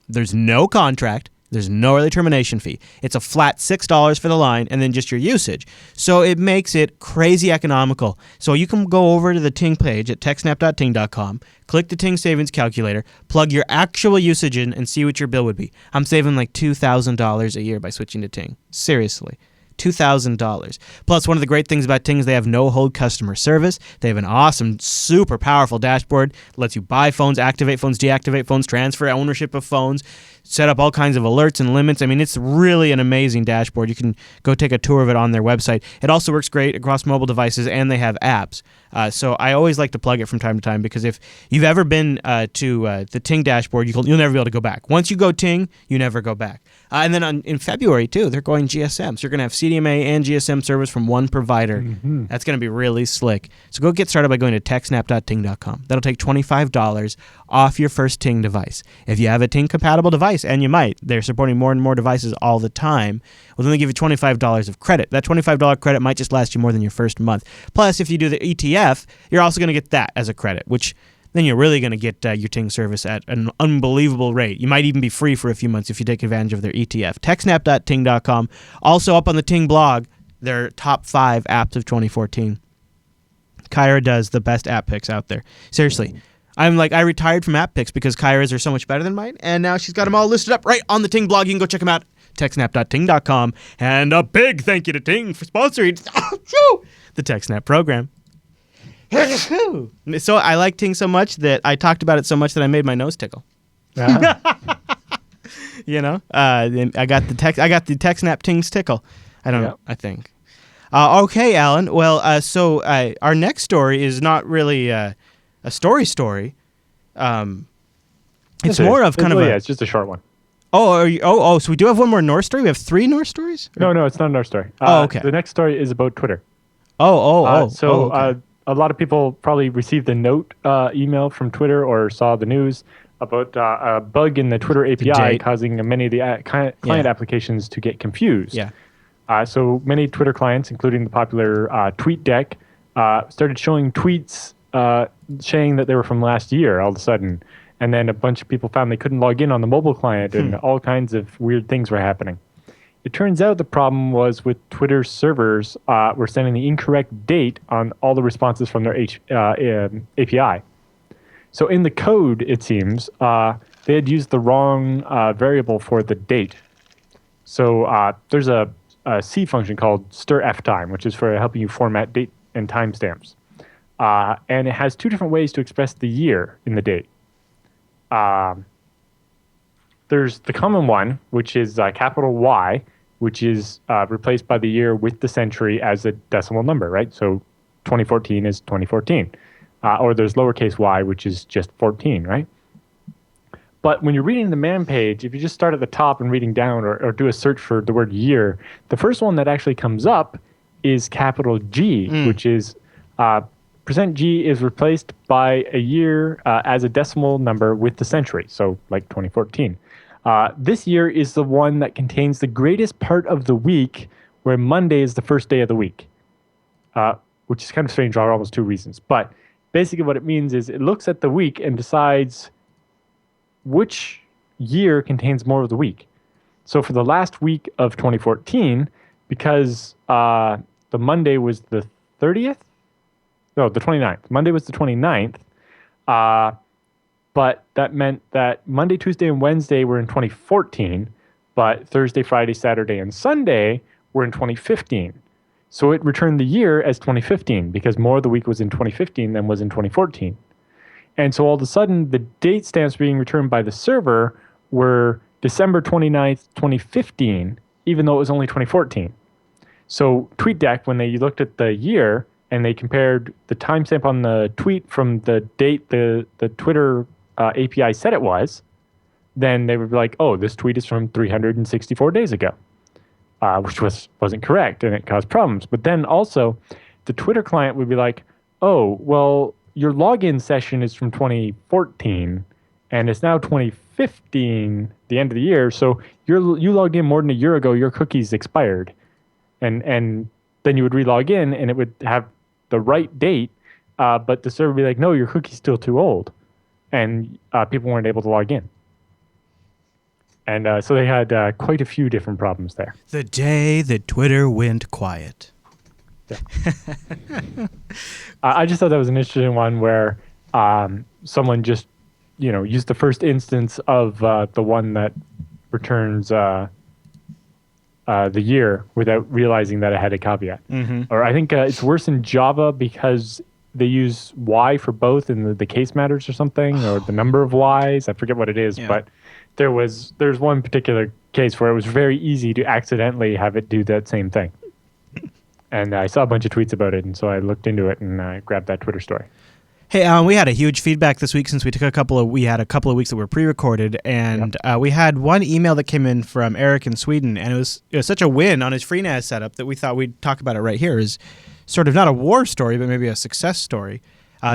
There's no contract. There's no early termination fee. It's a flat $6 for the line and then just your usage. So it makes it crazy economical. So you can go over to the Ting page at techsnap.ting.com, click the Ting savings calculator, plug your actual usage in, and see what your bill would be. I'm saving like $2,000 a year by switching to Ting. Seriously. $2,000. Plus, one of the great things about Ting is they have no-hold customer service. They have an awesome, super powerful dashboard. Lets you buy phones, activate phones, deactivate phones, transfer ownership of phones, set up all kinds of alerts and limits. I mean, it's really an amazing dashboard. You can go take a tour of it on their website. It also works great across mobile devices, and they have apps. So I always like to plug it from time to time, because if you've ever been to the Ting dashboard, you'll never be able to go back. Once you go Ting, you never go back. And then in February, too, they're going GSM. So you're going to have CDMA and GSM service from one provider. Mm-hmm. That's going to be really slick. So go get started by going to techsnap.ting.com. That'll take $25 off your first Ting device. If you have a Ting-compatible device, and you might, they're supporting more and more devices all the time, well, then they give you $25 of credit. That $25 credit might just last you more than your first month. Plus, if you do the ETF, you're also going to get that as a credit, which then you're really going to get your Ting service at an unbelievable rate. You might even be free for a few months if you take advantage of their ETF. TechSnap.ting.com. Also up on the Ting blog, their top 5 apps of 2014. Kyra does the best app picks out there. Seriously. I retired from app picks because Kyra's are so much better than mine, and now she's got them all listed up right on the Ting blog. You can go check them out. TechSnap.ting.com. And a big thank you to Ting for sponsoring the TechSnap program. So I like Ting so much that I talked about it so much that I made my nose tickle. I got the TechSnap Ting's tickle. I don't know. I think. Okay, Alan. Well, so our next story is not really a story. It's more of kind of it's just a short one. So we do have one more North story. We have 3 North stories. No, it's not a North story. Okay. The next story is about Twitter. Okay. A lot of people probably received a note email from Twitter or saw the news about a bug in the Twitter API causing many of the client applications to get confused. Yeah. So many Twitter clients, including the popular TweetDeck, started showing tweets saying that they were from last year all of a sudden. And then a bunch of people found they couldn't log in on the mobile client, and all kinds of weird things were happening. It turns out the problem was with Twitter's servers were sending the incorrect date on all the responses from their API. So in the code, it seems, they had used the wrong variable for the date. So there's a C function called stirftime, which is for helping you format date and timestamps. And it has 2 different ways to express the year in the date. There's the common one, which is capital Y, which is replaced by the year with the century as a decimal number, right? So 2014 is 2014. Or there's lowercase y, which is just 14, right? But when you're reading the man page, if you just start at the top and reading down or do a search for the word year, the first one that actually comes up is capital G, which is %G is replaced by a year as a decimal number with the century, so like 2014. This year is the one that contains the greatest part of the week, where Monday is the first day of the week, which is kind of strange for almost two reasons. But basically what it means is it looks at the week and decides which year contains more of the week. So for the last week of 2014, because the Monday was the 30th? No, the 29th. Monday was the 29th. But that meant that Monday, Tuesday, and Wednesday were in 2014, but Thursday, Friday, Saturday, and Sunday were in 2015. So it returned the year as 2015 because more of the week was in 2015 than was in 2014. And so all of a sudden, the date stamps being returned by the server were December 29th, 2015, even though it was only 2014. So TweetDeck, when they looked at the year and they compared the timestamp on the tweet from the date the Twitter API said it was, then they would be like, oh, this tweet is from 364 days ago, which wasn't correct, and it caused problems. But then also, the Twitter client would be like, oh, well, your login session is from 2014, and it's now 2015, the end of the year, so you logged in more than a year ago, your cookies expired. And then you would re-log in, and it would have the right date, but the server would be like, no, your cookie's still too old. And people weren't able to log in. And so they had quite a few different problems there. The day that Twitter went quiet. Yeah. I just thought that was an interesting one where someone just, used the first instance of the one that returns the year without realizing that it had a caveat. Mm-hmm. Or I think it's worse in Java because they use Y for both in the case matters or something, or the number of Ys. I forget what it is, but there's one particular case where it was very easy to accidentally have it do that same thing. And I saw a bunch of tweets about it, and so I looked into it and I grabbed that Twitter story. Hey, we had a huge feedback this week since we had a couple of weeks that were pre-recorded, and we had one email that came in from Eric in Sweden, and it was such a win on his FreeNAS setup that we thought we'd talk about it right here. Is sort of not a war story, but maybe a success story.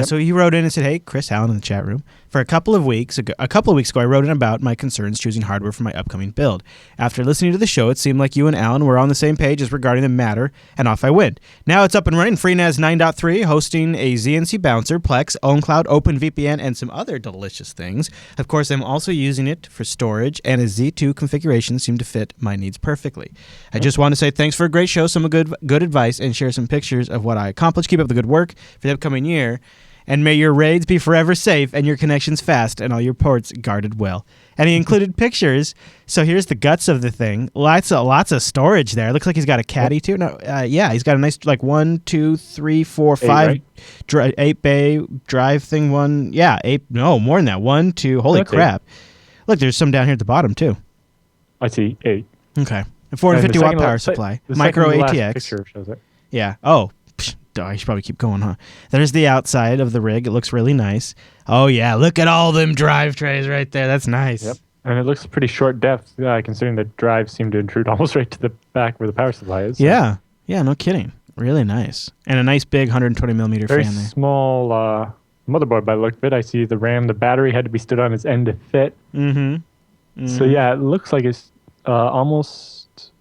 So he wrote in and said, hey, Chris Allen in the chat room, for a couple of weeks ago, I wrote in about my concerns choosing hardware for my upcoming build. After listening to the show, it seemed like you and Alan were on the same page as regarding the matter, and off I went. Now it's up and running, FreeNAS 9.3, hosting a ZNC bouncer, Plex, OwnCloud, OpenVPN, and some other delicious things. Of course, I'm also using it for storage, and a Z2 configuration seemed to fit my needs perfectly. I just want to say thanks for a great show, some good advice, and share some pictures of what I accomplished. Keep up the good work for the upcoming year. And may your raids be forever safe and your connections fast and all your ports guarded well. And he included pictures. So here's the guts of the thing. Lots of storage there. Looks like he's got a caddy too. No, he's got a nice 1, 2, 3, 4, 5, 8 bay drive thing. One, more than that. 1, 2. Holy crap! Look, there's some down here at the bottom too. I see 8. Okay, a 450 watt power supply. Micro ATX. Picture shows it. Yeah. Oh. I should probably keep going, huh? There's the outside of the rig. It looks really nice. Oh, yeah. Look at all them drive trays right there. That's nice. Yep. And it looks pretty short depth, considering the drives seem to intrude almost right to the back where the power supply is. So. Yeah. Yeah, no kidding. Really nice. And a nice big 120 millimeter fan there. Very small motherboard by the look of it. I see the RAM, the battery had to be stood on its end to fit. Mm-hmm. So, yeah, it looks like it's almost...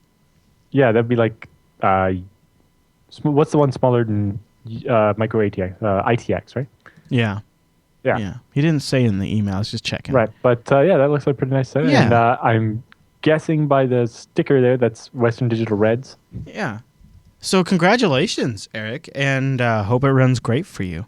Yeah, that'd be like... what's the one smaller than micro ATX? ITX, right? Yeah. He didn't say in the email. I was just checking. Right. But that looks like a pretty nice set. Yeah. And I'm guessing by the sticker there, that's Western Digital Reds. Yeah. So congratulations, Eric, and hope it runs great for you.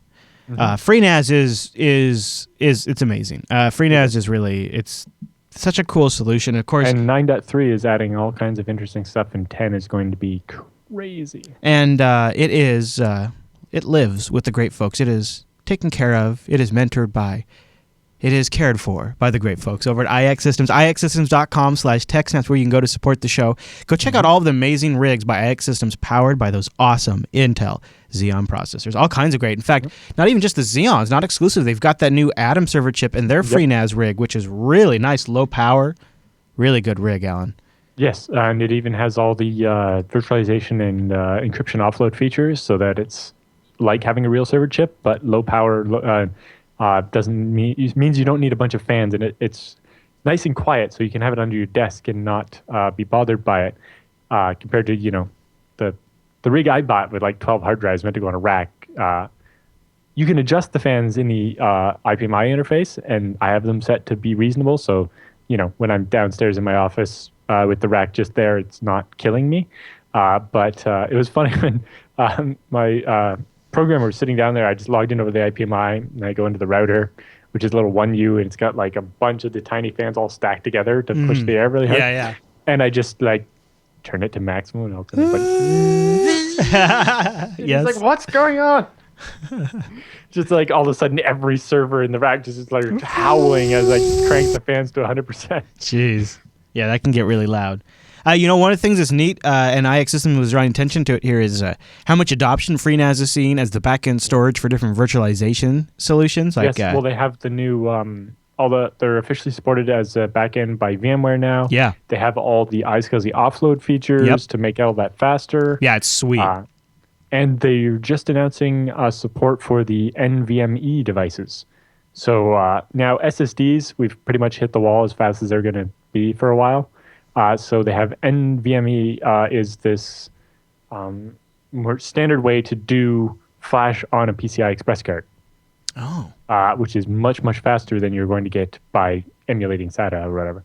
Mm-hmm. FreeNAS is it's amazing. FreeNAS is really it's such a cool solution. Of course, and 9.3 is adding all kinds of interesting stuff, and 10 is going to be crazy. And it lives with the great folks. It is taken care of. It is mentored by. It is cared for by the great folks over at IX Systems. IXsystems.com/TechSNAP, where you can go to support the show. Go check out all of the amazing rigs by IX Systems, powered by those awesome Intel Xeon processors. All kinds of great. In fact, not even just the Xeons, not exclusive. They've got that new Atom server chip in their FreeNAS rig, which is really nice, low power. Really good rig, Alan. Yes, and it even has all the virtualization and encryption offload features, so that it's like having a real server chip, but low power. Means you don't need a bunch of fans, and it's nice and quiet, so you can have it under your desk and not be bothered by it. Compared to the rig I bought with like 12 hard drives meant to go on a rack. You can adjust the fans in the IPMI interface, and I have them set to be reasonable. So, when I'm downstairs in my office with the rack just there, it's not killing me. But it was funny when my programmer was sitting down there. I just logged in over the IPMI, and I go into the router, which is a little 1U, and it's got like a bunch of the tiny fans all stacked together to push the air really hard. Yeah. And I just like turn it to maximum, and all of a sudden, Yes. it's like, what's going on? Just like all of a sudden, every server in the rack just is like howling as I crank the fans to 100%. Jeez. Yeah, that can get really loud. One of the things that's neat, and IX System was drawing attention to it here, is how much adoption FreeNAS is seeing as the backend storage for different virtualization solutions. Yes, well, they have the new, they're officially supported as a backend by VMware now. Yeah. They have all the iSCSI offload features to make all that faster. Yeah, it's sweet. And they're just announcing support for the NVMe devices. So now SSDs, we've pretty much hit the wall as fast as they're going to be for a while. So they have NVMe is this more standard way to do flash on a PCI Express card. Oh. Which is much, much faster than you're going to get by emulating SATA or whatever.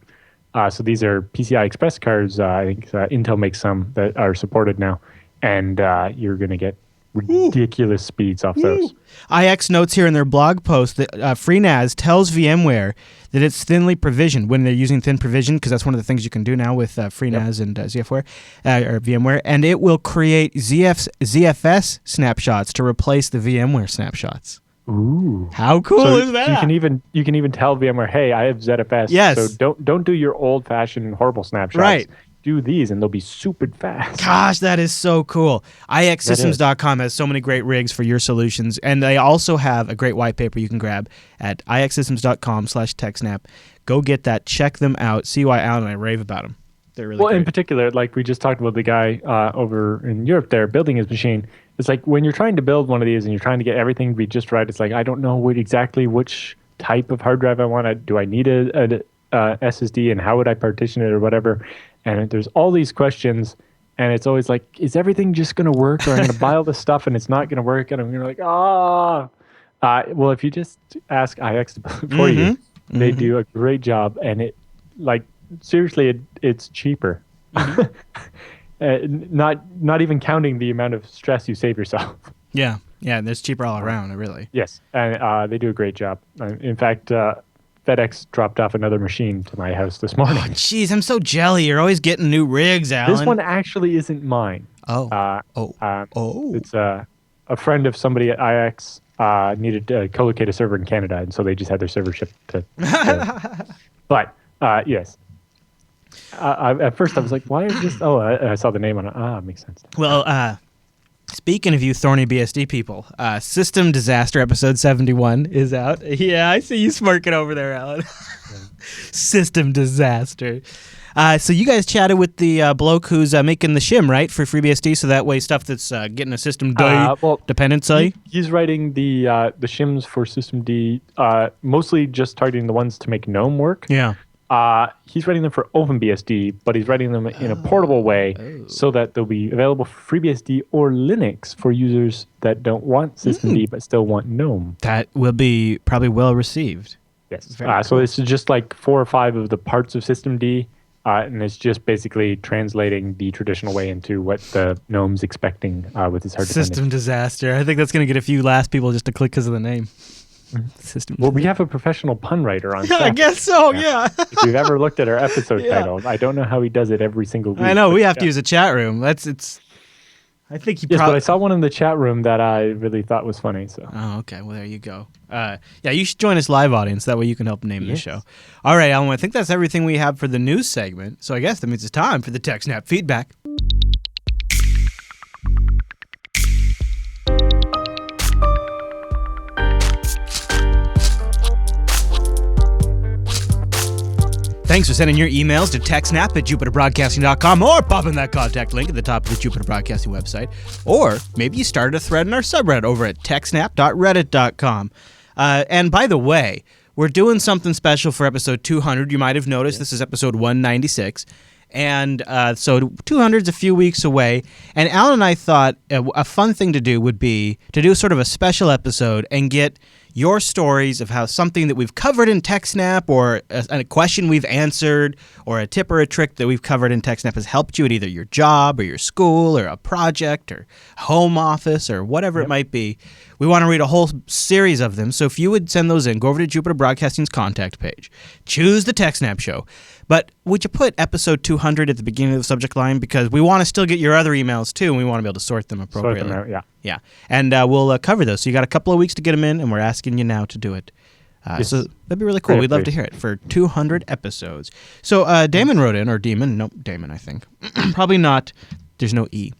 So these are PCI Express cards. I think Intel makes some that are supported now. And you're going to get ridiculous speeds off those. IX notes here in their blog post that FreeNAS tells VMware that it's thinly provisioned when they're using thin provision, because that's one of the things you can do now with FreeNAS and ZFware, or VMware, and it will create ZFS snapshots to replace the VMware snapshots. Ooh! How cool is that? You can even tell VMware, hey, I have ZFS. Yes. So don't do your old-fashioned horrible snapshots. Right. Do these and they'll be super fast. Gosh, that is so cool. IXsystems.com has so many great rigs for your solutions, and they also have a great white paper you can grab at ixsystems.com/TechSNAP. Go get that, check them out, see why Alan and I rave about them. They're really great. In particular, like we just talked about the guy over in Europe there building his machine. It's like when you're trying to build one of these and you're trying to get everything to be just right, it's like, I don't know exactly which type of hard drive I want. Do I need a SSD, and how would I partition it or whatever? And there's all these questions, and it's always like, is everything just going to work, or I'm going to buy all this stuff and it's not going to work? And I'm going to like, well, if you just ask IX to build it for you, they do a great job, and it, like, seriously, it's cheaper. Not even counting the amount of stress you save yourself. Yeah, it's cheaper all around, really. Yes, and they do a great job. In fact, FedEx dropped off another machine to my house this morning. Jeez, I'm so jelly. You're always getting new rigs, Alan. This one actually isn't mine. It's a friend of somebody at IX needed to co-locate a server in Canada, and so they just had their server shipped to But, yes. At first I was like, why is this? I saw the name on it. It makes sense. Well, speaking of you thorny BSD people, System Disaster episode 71 is out. Yeah, I see you smirking over there, Alan. System Disaster. So you guys chatted with the bloke who's making the shim, right, for FreeBSD, so that way stuff that's getting a system dependency. He's writing the shims for System D, mostly just targeting the ones to make GNOME work. Yeah. He's writing them for OpenBSD, but he's writing them in a portable way so that they'll be available for FreeBSD or Linux for users that don't want System D but still want GNOME. That will be probably well received. Yes. So this is just like 4 or 5 of the parts of System D, and it's just basically translating the traditional way into what the GNOME's expecting with his hard System Disaster. I think that's going to get a few last people just to click because of the name. System. Well, we have a professional pun writer on staff. I guess so, yeah. If you've ever looked at our episode titles, I don't know how he does it every single week. I know, we have to use a chat room. I think he Yes, but I saw one in the chat room that I really thought was funny. So. Oh, okay. Well, there you go. You should join us live audience. That way you can help name the show. All right, Alan, I think that's everything we have for the news segment. So I guess that means it's time for the TechSNAP feedback. Thanks for sending your emails to TechSNAP@JupiterBroadcasting.com or popping that contact link at the top of the Jupiter Broadcasting website. Or maybe you started a thread in our subreddit over at TechSNAP.reddit.com. And by the way, we're doing something special for episode 200. You might have noticed this is episode 196. And so 200's a few weeks away. And Alan and I thought a fun thing to do would be to do sort of a special episode and get your stories of how something that we've covered in TechSNAP or a question we've answered or a tip or a trick that we've covered in TechSNAP has helped you at either your job or your school or a project or home office or whatever it might be. We want to read a whole series of them. So if you would send those in, go over to Jupiter Broadcasting's contact page. Choose the TechSNAP show. But would you put episode 200 at the beginning of the subject line? Because we want to still get your other emails, too, and we want to be able to sort them appropriately. Sort them out, yeah. And we'll cover those. So you got a couple of weeks to get them in, and we're asking you now to do it. So that'd be really cool. We'd love to hear it for 200 episodes. So Damon wrote in, or Demon. Nope, Damon, I think. Probably not. There's no E.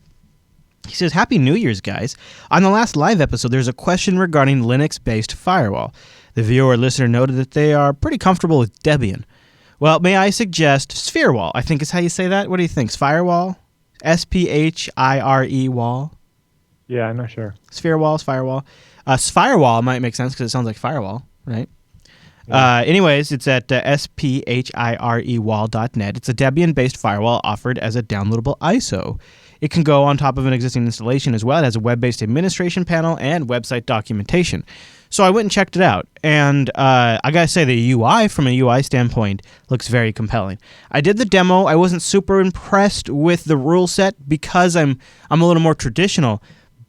He says, Happy New Year's, guys. On the last live episode, there's a question regarding Linux-based firewall. The viewer or listener noted that they are pretty comfortable with Debian. Well, may I suggest Spherewall, I think is how you say that. What do you think? Firewall? S-P-H-I-R-E wall? Yeah, I'm not sure. Spherewall, Firewall. Firewall might make sense because it sounds like firewall, right? Yeah. Anyways, it's at sphirewall.net. It's a Debian-based firewall offered as a downloadable ISO. It can go on top of an existing installation as well. It has a web-based administration panel and website documentation. So I went and checked it out, and I gotta say the UI, from a UI standpoint, looks very compelling. I did the demo. I wasn't super impressed with the rule set because I'm a little more traditional,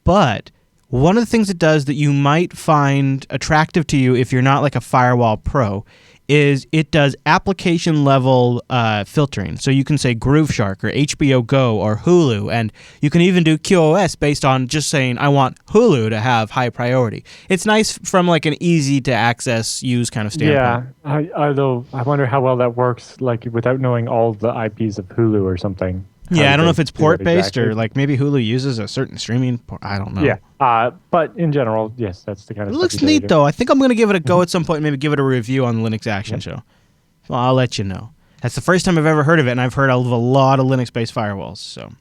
but one of the things it does that you might find attractive to you if you're not like a firewall pro is it does application level filtering. So you can say Grooveshark or HBO Go or Hulu, and you can even do QoS based on just saying, I want Hulu to have high priority. It's nice from like an easy to access use kind of standpoint. Yeah, although I wonder how well that works, like without knowing all the IPs of Hulu or something. Yeah, I don't know if it's port-based or like maybe Hulu uses a certain streaming port. I don't know. Yeah, but in general, yes, that's the kind of stuff. It looks neat, though. I think I'm going to give it a go at some point and maybe give it a review on the Linux Action Show. Well, I'll let you know. That's the first time I've ever heard of it, and I've heard of a lot of Linux-based firewalls. So, all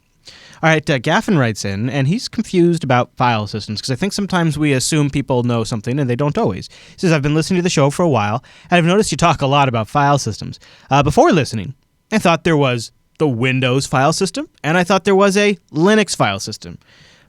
right, Gaffin writes in, and he's confused about file systems because I think sometimes we assume people know something, and they don't always. He says, I've been listening to the show for a while, and I've noticed you talk a lot about file systems. Before listening, I thought there was the Windows file system, and I thought there was a Linux file system.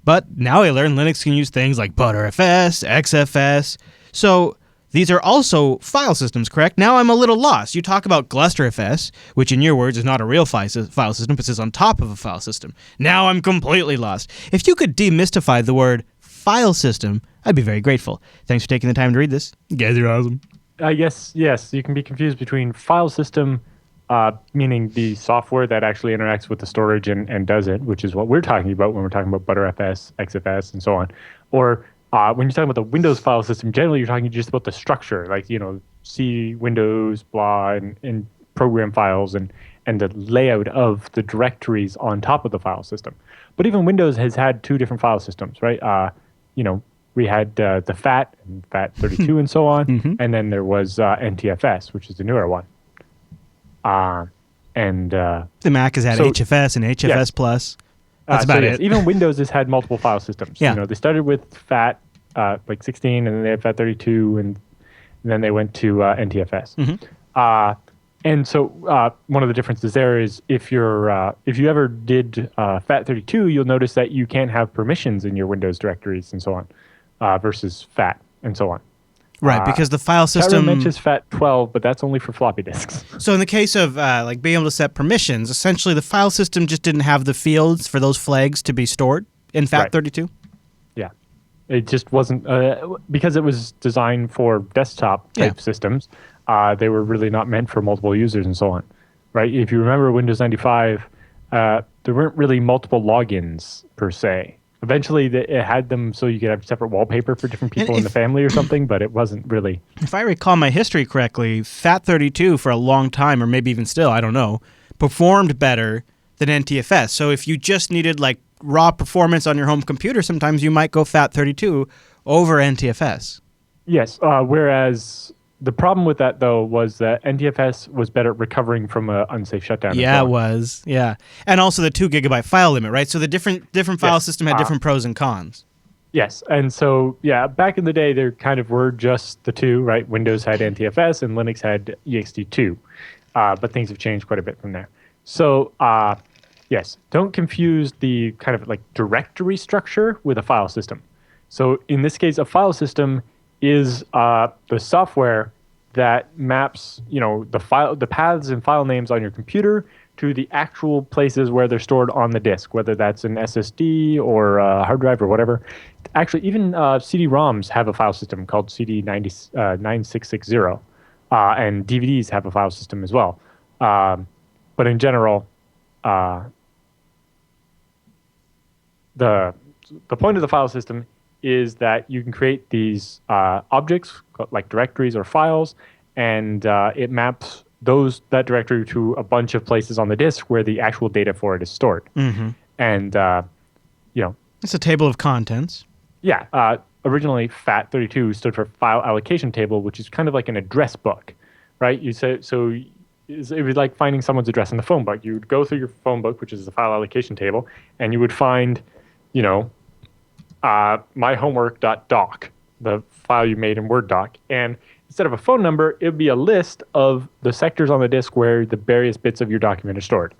But now I learned Linux can use things like ButterFS, XFS. So these are also file systems, correct? Now I'm a little lost. You talk about GlusterFS, which in your words is not a real file system, but sits on top of a file system. Now I'm completely lost. If you could demystify the word file system, I'd be very grateful. Thanks for taking the time to read this. You guys are awesome. Yes, you can be confused between file system, meaning the software that actually interacts with the storage and does it, which is what we're talking about when we're talking about ButterFS, XFS, and so on. Or when you're talking about the Windows file system, generally you're talking just about the structure, like, C, Windows, blah, and program files and the layout of the directories on top of the file system. But even Windows has had two different file systems, right? We had the FAT and FAT32 and so on, and then there was NTFS, which is the newer one. The Mac has had HFS and HFS Plus. That's about it. Even Windows has had multiple file systems. Yeah. They started with FAT, like 16, and then they had FAT32, and then they went to NTFS. And so one of the differences there is if you ever did FAT32, you'll notice that you can't have permissions in your Windows directories and so on, versus FAT and so on. Right, because the file system Tyra mentions FAT12, but that's only for floppy disks. So in the case of like being able to set permissions, essentially the file system just didn't have the fields for those flags to be stored in FAT32? Right. Yeah. It just wasn't, because it was designed for desktop type systems, they were really not meant for multiple users and so on. Right? If you remember Windows 95, there weren't really multiple logins per se. Eventually, it had them so you could have separate wallpaper for different people in the family or something, but it wasn't really. If I recall my history correctly, FAT32 for a long time, or maybe even still, I don't know, performed better than NTFS. So if you just needed like raw performance on your home computer, sometimes you might go FAT32 over NTFS. Yes, whereas the problem with that, though, was that NTFS was better at recovering from an unsafe shutdown. Yeah, it was. Yeah. And also the 2 gigabyte file limit, right? So the different file system had different pros and cons. Yes, and so back in the day, there kind of were just the two, right? Windows had NTFS and Linux had ext2, but things have changed quite a bit from there. So yes, don't confuse the kind of like directory structure with a file system. So in this case, a file system is the software that maps, the paths and file names on your computer to the actual places where they're stored on the disk, whether that's an SSD or a hard drive or whatever. Actually, even CD-ROMs have a file system called CD9660, and DVDs have a file system as well. But in general, the point of the file system is that you can create these objects like directories or files, and it maps that directory to a bunch of places on the disk where the actual data for it is stored. Mm-hmm. And it's a table of contents. Yeah. Originally, FAT32 stood for File Allocation Table, which is kind of like an address book, right? It was like finding someone's address in the phone book. You would go through your phone book, which is the file allocation table, and you would find, myhomework.doc, the file you made in Word doc. And instead of a phone number, it would be a list of the sectors on the disk where the various bits of your document are stored.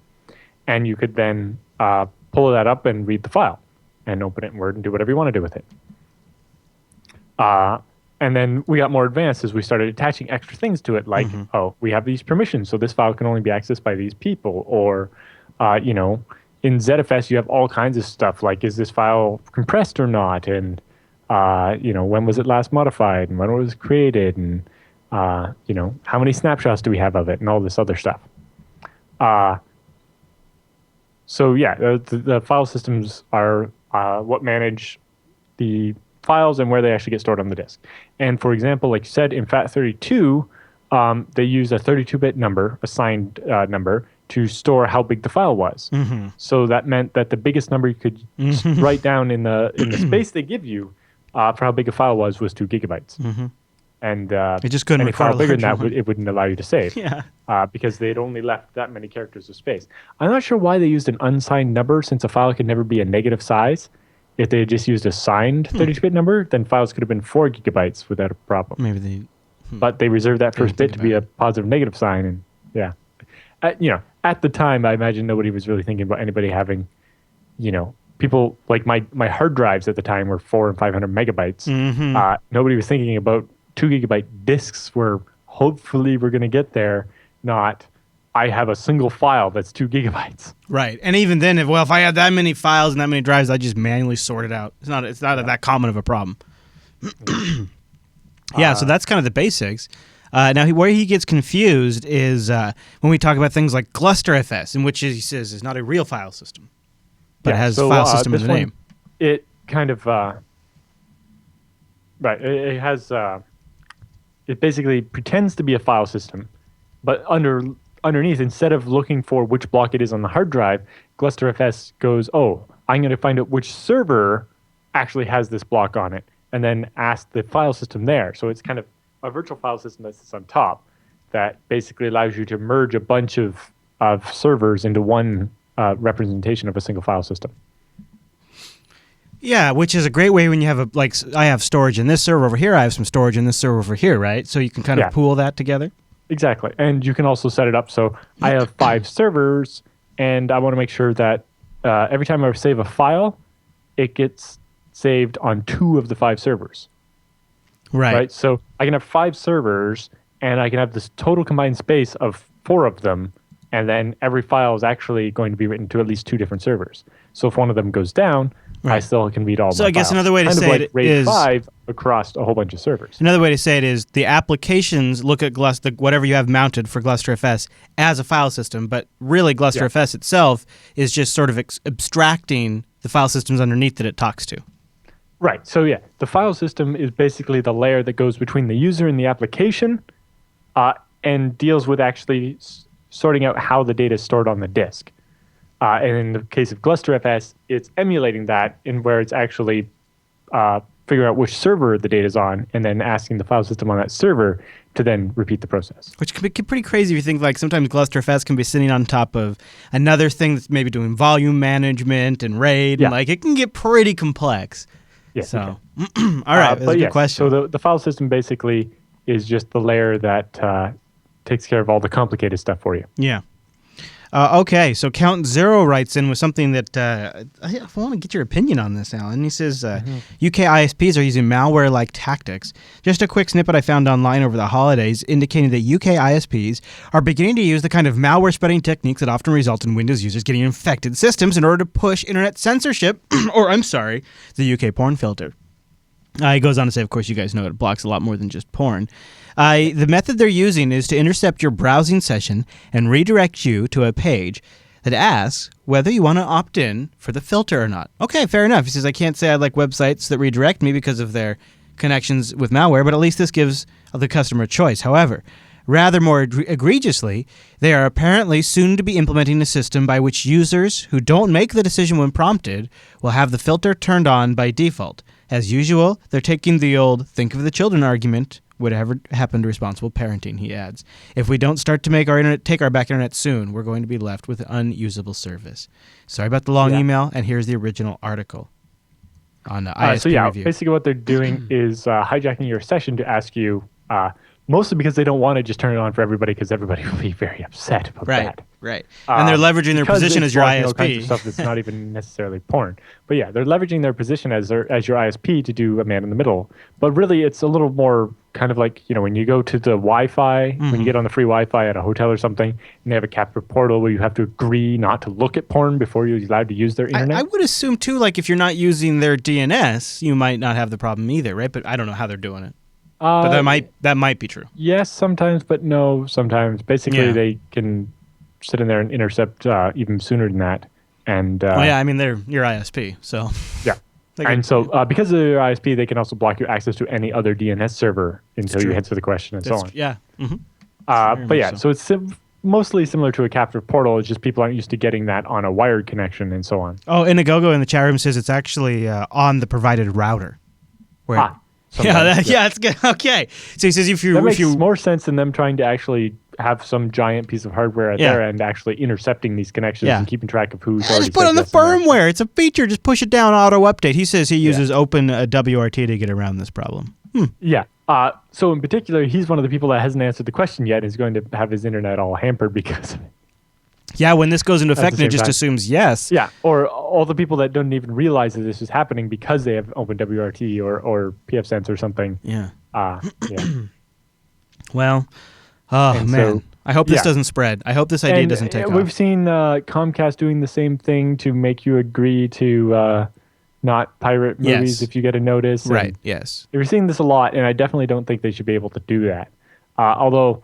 And you could then pull that up and read the file and open it in Word and do whatever you want to do with it. And then we got more advanced as we started attaching extra things to it, like, we have these permissions, so this file can only be accessed by these people. Or, in ZFS, you have all kinds of stuff, like, is this file compressed or not? And, when was it last modified? And when it was created? And, how many snapshots do we have of it? And all this other stuff. The file systems are what manage the files and where they actually get stored on the disk. And for example, like you said, in FAT32, they use a 32-bit number, assigned number, to store how big the file was. Mm-hmm. So that meant that the biggest number you could write down in the space they give you for how big a file was 2 gigabytes. Mm-hmm. And it just couldn't any record file bigger than that, it wouldn't allow you to save. Yeah. Because they'd only left that many characters of space. I'm not sure why they used an unsigned number, since a file could never be a negative size. If they had just used a signed 32-bit number, then files could have been 4 gigabytes without a problem. Maybe they... But they reserved that first bit to be a positive negative sign, and yeah. At the time, I imagine nobody was really thinking about anybody having, people like my hard drives at the time were 400 and 500 megabytes. Mm-hmm. Nobody was thinking about 2 gigabyte disks where hopefully we're going to get there, not I have a single file that's 2 gigabytes. Right. And even then, if I had that many files and that many drives, I just manually sort it out. It's not that common of a problem. Yeah, so that's kind of the basics. Now, where he gets confused is when we talk about things like GlusterFS, in which he says is not a real file system, but it has file system in the name. It kind of right. It has it basically pretends to be a file system, but underneath, instead of looking for which block it is on the hard drive, GlusterFS goes, I'm going to find out which server actually has this block on it, and then ask the file system there. So it's kind of a virtual file system that sits on top that basically allows you to merge a bunch of servers into one representation of a single file system. Yeah, which is a great way when you have I have storage in this server over here, I have some storage in this server over here, right? So you can kind of pool that together. Exactly. And you can also set it up so I have 5 servers, and I want to make sure that every time I save a file, it gets saved on 2 of the 5 servers. Right. So I can have 5 servers, and I can have this total combined space of 4 of them, and then every file is actually going to be written to at least 2 different servers. So if one of them goes down, I still can read all of them. So I guess another way to say it is RAID 5 across a whole bunch of servers. Another way to say it is the applications look at whatever you have mounted for GlusterFS as a file system, but really GlusterFS itself is just sort of abstracting the file systems underneath that it talks to. Right. So the file system is basically the layer that goes between the user and the application, and deals with actually sorting out how the data is stored on the disk. And in the case of GlusterFS, it's emulating that in where it's actually figuring out which server the data is on, and then asking the file system on that server to then repeat the process. Which can be pretty crazy if you think like sometimes GlusterFS can be sitting on top of another thing that's maybe doing volume management and RAID, and like it can get pretty complex. Yes. You So, can. all right, that's a good question. So the file system basically is just the layer that takes care of all the complicated stuff for you. Yeah. Okay, so Count Zero writes in with something that I want to get your opinion on this, Alan. He says UK ISPs are using malware-like tactics. Just a quick snippet I found online over the holidays indicating that UK ISPs are beginning to use the kind of malware spreading techniques that often result in Windows users getting infected systems in order to push internet censorship, or the UK porn filter. He goes on to say, of course, you guys know it blocks a lot more than just porn. The method they're using is to intercept your browsing session and redirect you to a page that asks whether you want to opt in for the filter or not. Okay, fair enough. He says, I can't say I like websites that redirect me because of their connections with malware, but at least this gives the customer a choice. However, rather more egregiously, they are apparently soon to be implementing a system by which users who don't make the decision when prompted will have the filter turned on by default. As usual, they're taking the old think of the children argument, whatever happened to responsible parenting, he adds. If we don't start to make our internet take our back internet soon, we're going to be left with unusable service. Sorry about the long email, and here's the original article on ISP Review. Basically what they're doing is hijacking your session to ask you, mostly because they don't want to just turn it on for everybody, because everybody will be very upset about that. Right. And they're leveraging their position as your ISP. All kinds of stuff that's not even necessarily porn. But yeah, they're leveraging their position as your ISP to do a man in the middle. But really, it's a little more kind of like, when you go to the Wi-Fi, when you get on the free Wi-Fi at a hotel or something, and they have a captive portal where you have to agree not to look at porn before you're allowed to use their internet. I would assume, too, like if you're not using their DNS, you might not have the problem either, right? But I don't know how they're doing it. But that might be true. Yes, sometimes, but no, sometimes. Basically, they can sit in there and intercept even sooner than that. And they're your ISP, so yeah. And so because of your ISP, they can also block your access to any other DNS server until you answer the question and so on. Yeah. Mm-hmm. So it's mostly similar to a captive portal. It's just people aren't used to getting that on a wired connection and so on. Oh, Inagogo in the chat room says it's actually on the provided router. That's good. Okay. So he says that makes more sense than them trying to actually have some giant piece of hardware at their end actually intercepting these connections and keeping track of who's already just put on the firmware. It's a feature. Just push it down, auto update. He says he uses open WRT to get around this problem. Yeah. So in particular, he's one of the people that hasn't answered the question yet and is going to have his internet all hampered because of it. Yeah, when this goes into effect, it just assumes yes. Yeah, or all the people that don't even realize that this is happening because they have open WRT or pfSense or something. Yeah. Well, man. So, I hope this doesn't spread. I hope this idea doesn't take off. We've seen Comcast doing the same thing to make you agree to not pirate movies if you get a notice. Right, yes. We're seeing this a lot, and I definitely don't think they should be able to do that. Although,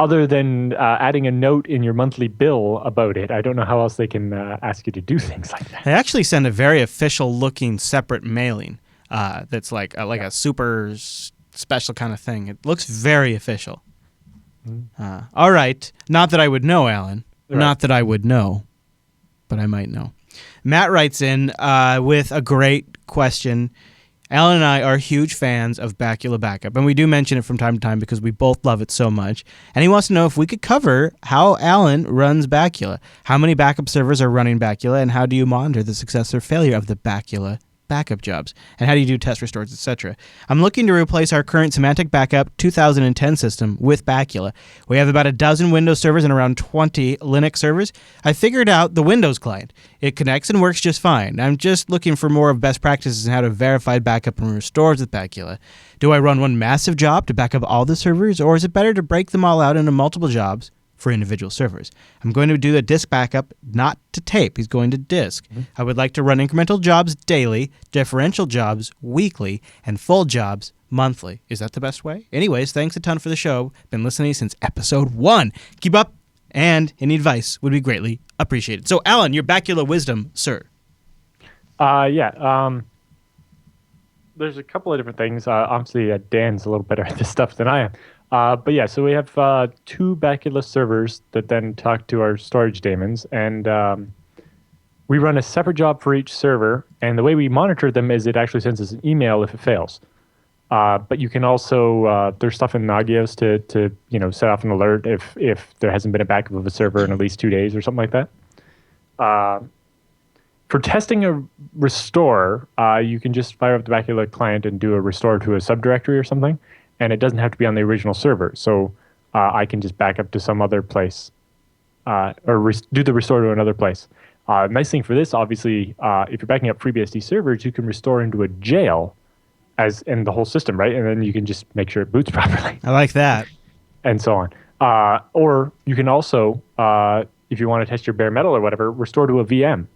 other than adding a note in your monthly bill about it, I don't know how else they can ask you to do things like that. They actually send a very official-looking separate mailing that's like a super special kind of thing. It looks very official. All right. Not that I would know, Alan. Right. Not that I would know, but I might know. Matt writes in with a great question. Alan and I are huge fans of Bacula Backup, and we do mention it from time to time because we both love it so much. And he wants to know if we could cover how Alan runs Bacula. How many backup servers are running Bacula, and how do you monitor the success or failure of the Bacula backup jobs? And how do you do test restores, etc.? I'm looking to replace our current Symantec Backup 2010 system with Bacula. We have about a dozen Windows servers and around 20 Linux servers. I figured out the Windows client. It connects and works just fine. I'm just looking for more of best practices in how to verify backup and restores with Bacula. Do I run one massive job to back up all the servers, or is it better to break them all out into multiple jobs for individual servers? I'm going to do the disk backup, not to tape. He's going to disk. I would like to run incremental jobs daily, differential jobs weekly, and full jobs monthly. Is that the best way? Anyways, thanks a ton for the show. Been listening since episode 1. Keep up, and any advice would be greatly appreciated. So, Alan, your Bacula wisdom, sir. There's a couple of different things. Obviously, Dan's a little better at this stuff than I am. So we have 2 Bacula servers that then talk to our storage daemons, and we run a separate job for each server. And the way we monitor them is it actually sends us an email if it fails. But you can also there's stuff in Nagios to set off an alert if there hasn't been a backup of a server in at least 2 days or something like that. For testing a restore, you can just fire up the Bacula client and do a restore to a subdirectory or something, and it doesn't have to be on the original server. So I can just back up to some other place, or do the restore to another place. Nice thing for this, obviously, if you're backing up FreeBSD servers, you can restore into a jail in the whole system, right? And then you can just make sure it boots properly. I like that. And so on. Or you can also, if you want to test your bare metal or whatever, restore to a VM.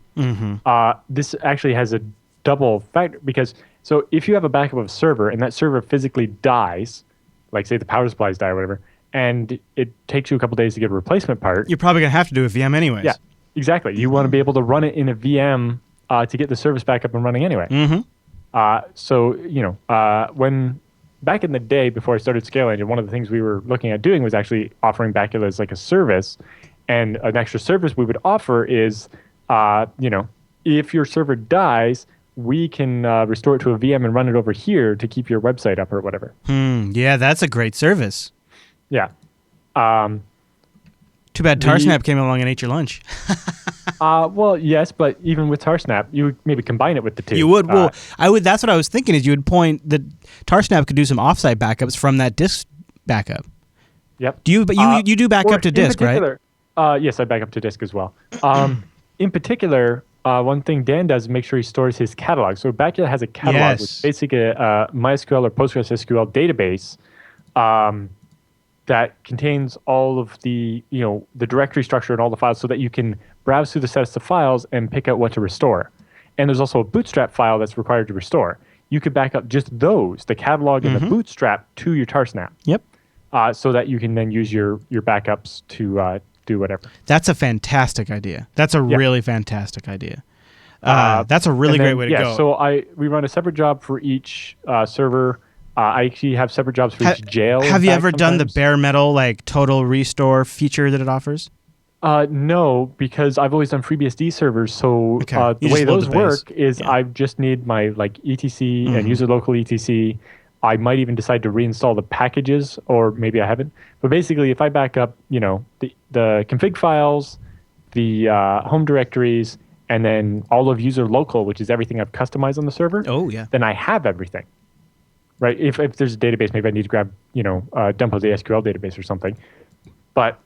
This actually has a double factor because, so if you have a backup of a server and that server physically dies, like say the power supplies die or whatever, and it takes you a couple days to get a replacement part. You're probably going to have to do a VM anyways. Yeah, exactly. You want to be able to run it in a VM to get the service back up and running anyway. So, when back in the day before I started Scale Engine, one of the things we were looking at doing was actually offering Bacula as like a service. And an extra service we would offer is, if your server dies, we can restore it to a VM and run it over here to keep your website up or whatever. Yeah, that's a great service. Yeah. Too bad TarSnap came along and ate your lunch. Well, yes, but even with TarSnap, you would maybe combine it with the two. You would. Well, I would. That's what I was thinking. Is you would point that TarSnap could do some offsite backups from that disk backup. Yep. Do you? But you do back up to disk, right? Yes, I back up to disk as well. In particular, one thing Dan does is make sure he stores his catalog. So Bacula has a catalog, which is basically a MySQL or PostgreSQL database that contains all of the the directory structure and all the files, so that you can browse through the sets of files and pick out what to restore. And there's also a bootstrap file that's required to restore. You could back up just those, the catalog and the bootstrap, to your TarSnap. Yep. So that you can then use your backups to do whatever. That's a fantastic idea. That's a really fantastic idea. That's a really great way to go. So we run a separate job for each server. I actually have separate jobs for each jail. Have you ever done the bare metal like total restore feature that it offers? No, because I've always done FreeBSD servers. So the way those work is I just need my like etc and user local etc. I might even decide to reinstall the packages, or maybe I haven't. But basically, if I back up, the config files, the home directories, and then all of user local, which is everything I've customized on the server. Oh yeah. Then I have everything. Right. If there's a database, maybe I need to grab dump the SQL database or something. But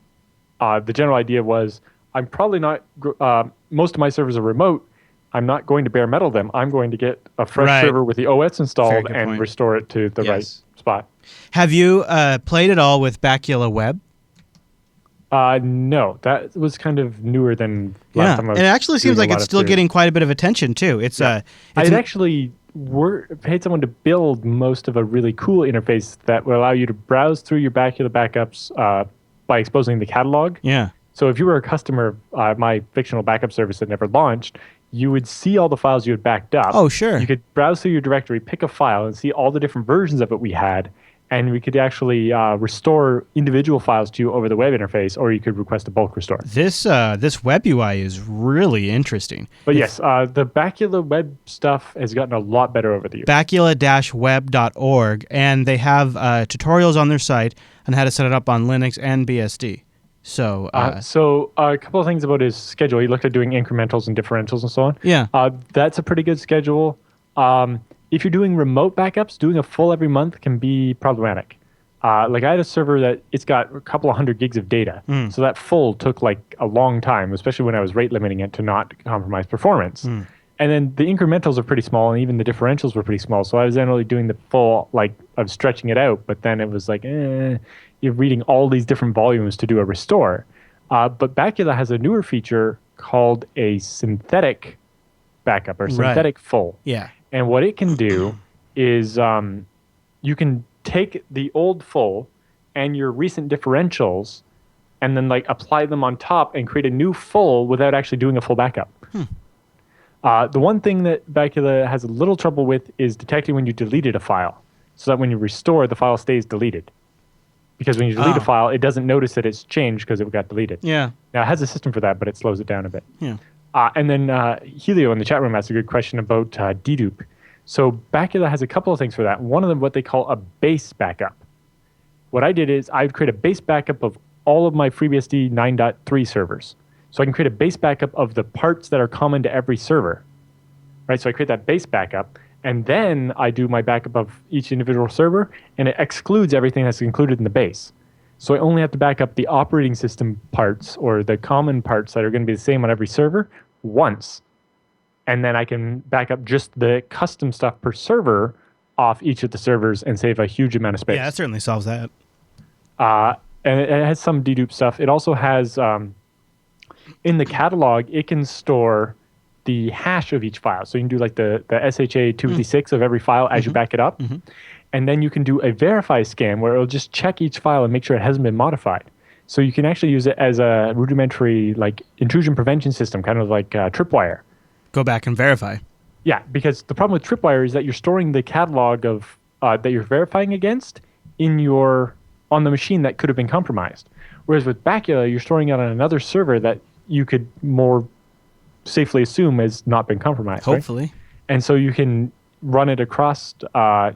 the general idea was I'm probably not. Most of my servers are remote. I'm not going to bare metal them. I'm going to get a fresh server with the OS installed and restore it to the right spot. Have you played at all with Bacula Web? No, that was kind of newer than last time. And it actually seems like it's still getting quite a bit of attention too. It's I actually paid someone to build most of a really cool interface that will allow you to browse through your Bacula backups by exposing the catalog. Yeah. So if you were a customer of my fictional backup service that never launched, you would see all the files you had backed up. Oh, sure. You could browse through your directory, pick a file, and see all the different versions of it we had. And we could actually restore individual files to you over the web interface, or you could request a bulk restore. This web UI is really interesting. But yes, the Bacula web stuff has gotten a lot better over the years. Bacula-web.org, and they have tutorials on their site on how to set it up on Linux and BSD. So, a couple of things about his schedule. He looked at doing incrementals and differentials and so on. Yeah. That's a pretty good schedule. If you're doing remote backups, doing a full every month can be problematic. Like I had a server that it's got a couple of 100 gigs of data. So that full took like a long time, especially when I was rate limiting it to not compromise performance. And then the incrementals are pretty small, and even the differentials were pretty small. So I was then only doing the full, like, of stretching it out. But then it was like, you're reading all these different volumes to do a restore. But Bacula has a newer feature called a synthetic backup or synthetic full. Yeah. And what it can do is you can take the old full and your recent differentials and then like apply them on top and create a new full without actually doing a full backup. The one thing that Bacula has a little trouble with is detecting when you deleted a file, so that when you restore, the file stays deleted. Because when you delete a file, it doesn't notice that it's changed because it got deleted. Yeah. Now, it has a system for that, but it slows it down a bit. Yeah. And then Helio in the chat room asked a good question about dedupe. So Bacula has a couple of things for that. One of them, what they call a base backup. What I did is I would create a base backup of all of my FreeBSD 9.3 servers. So I can create a base backup of the parts that are common to every server, right? So I create that base backup, and then I do my backup of each individual server, and it excludes everything that's included in the base. So I only have to back up the operating system parts or the common parts that are going to be the same on every server once. And then I can back up just the custom stuff per server off each of the servers and save a huge amount of space. Yeah, that certainly solves that. And it has some dedupe stuff. It also has, in the catalog, it can store the hash of each file. So you can do like the SHA 256 of every file as you back it up. And then you can do a verify scan where it'll just check each file and make sure it hasn't been modified. So you can actually use it as a rudimentary like intrusion prevention system, kind of like Tripwire. Go back and verify. Yeah, because the problem with Tripwire is that you're storing the catalog of that you're verifying against on the machine that could have been compromised. Whereas with Bacula, you're storing it on another server that you could more safely assume has not been compromised. Hopefully. Right? And so you can run it across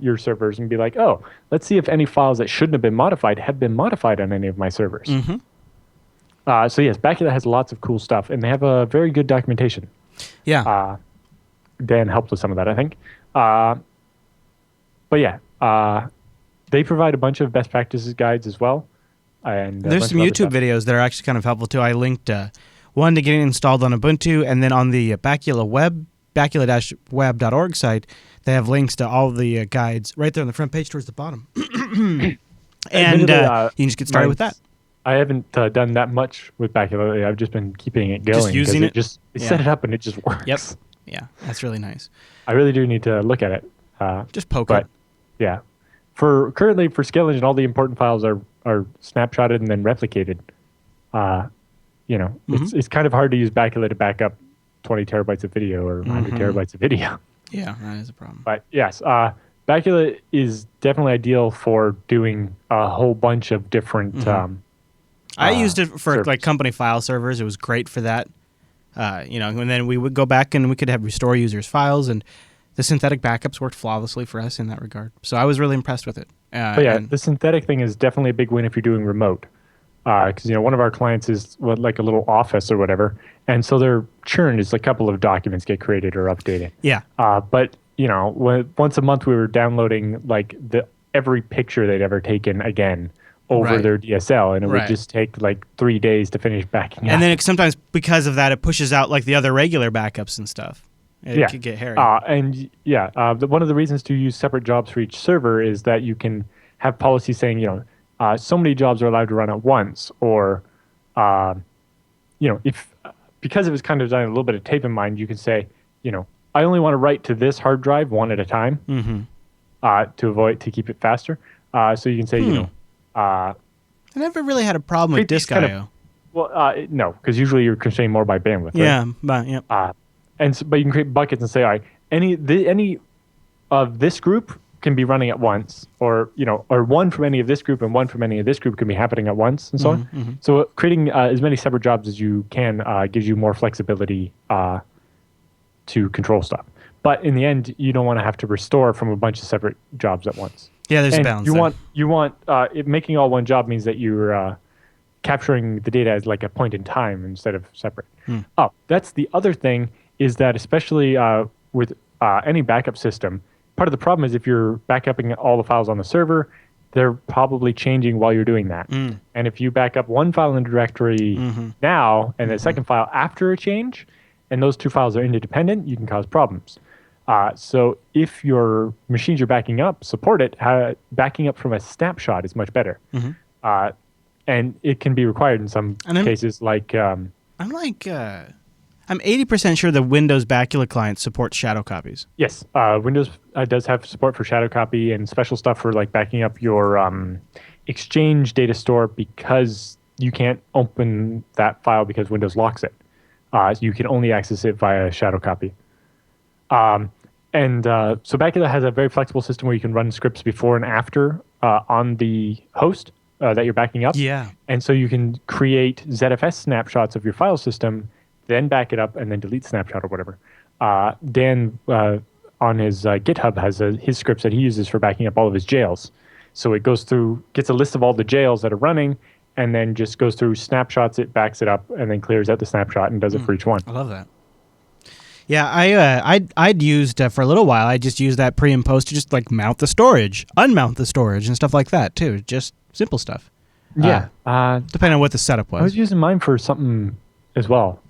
your servers and be like, oh, let's see if any files that shouldn't have been modified have been modified on any of my servers. So yes, Bacula has lots of cool stuff, and they have a very good documentation. Yeah. Dan helped with some of that, I think. But yeah, they provide a bunch of best practices guides as well. And there's some YouTube videos that are actually kind of helpful too. I linked one to getting installed on Ubuntu, and then on the Bacula Bacula-web.org site, they have links to all the guides right there on the front page towards the bottom. And you can just get started with that. I haven't done that much with Bacula. I've just been keeping it going. Just using it? Set it up and it just works. Yep. Yeah, that's really nice. I really do need to look at it. Just poke it. Yeah. Currently for Scale Engine, all the important files are snapshotted and then replicated. It's kind of hard to use Bacula to back up 20 terabytes of video or 100 terabytes of video. Yeah, that is a problem. But yes, Bacula is definitely ideal for doing a whole bunch of different. I used it for servers. like company file servers. It was great for that. And then we would go back and we could have restore users' files, and the synthetic backups worked flawlessly for us in that regard. So I was really impressed with it. But yeah, the synthetic thing is definitely a big win if you're doing remote. Because one of our clients is like a little office or whatever, and so their churn is a couple of documents get created or updated. Yeah. But once a month we were downloading like every picture they'd ever taken again over their DSL, and it would just take like 3 days to finish backing up. And then sometimes because of that, it pushes out like the other regular backups and stuff. It could get hairy. One of the reasons to use separate jobs for each server is that you can have policies saying, so many jobs are allowed to run at once, or, if because it was kind of done a little bit of tape in mind, you can say, I only want to write to this hard drive one at a time, to keep it faster. So you can say, I never really had a problem with disk I/O. No, because usually you're constrained more by bandwidth. Yeah, right? But you can create buckets and say, all right, any of this group can be running at once, or one from any of this group and one from any of this group can be happening at once, and so on. So creating as many separate jobs as you can gives you more flexibility to control stuff. But in the end, you don't want to have to restore from a bunch of separate jobs at once. Yeah, there's a balance. You want making all one job means that you're capturing the data as like a point in time instead of separate. Oh, that's the other thing, is that especially with any backup system, part of the problem is if you're backupping all the files on the server, they're probably changing while you're doing that. And if you back up one file in the directory now and the second file after a change, and those two files are interdependent, you can cause problems. So if your machines you're backing up support it, backing up from a snapshot is much better. And it can be required in some cases. I'm 80% sure the Windows Bacula client supports shadow copies. Yes, Windows does have support for shadow copy and special stuff for like backing up your Exchange data store, because you can't open that file because Windows locks it. You can only access it via shadow copy. So Bacula has a very flexible system where you can run scripts before and after on the host that you're backing up. Yeah. And so you can create ZFS snapshots of your file system, then back it up, and then delete snapshot or whatever. Dan on his GitHub has his scripts that he uses for backing up all of his jails. So it goes through, gets a list of all the jails that are running, and then just goes through, snapshots it, backs it up, and then clears out the snapshot and does it for each one. I love that. Yeah, I'd used for a little while. I just used that pre and post to just like mount the storage, unmount the storage, and stuff like that too. Just simple stuff. Yeah, depending on what the setup was. I was using mine for something as well.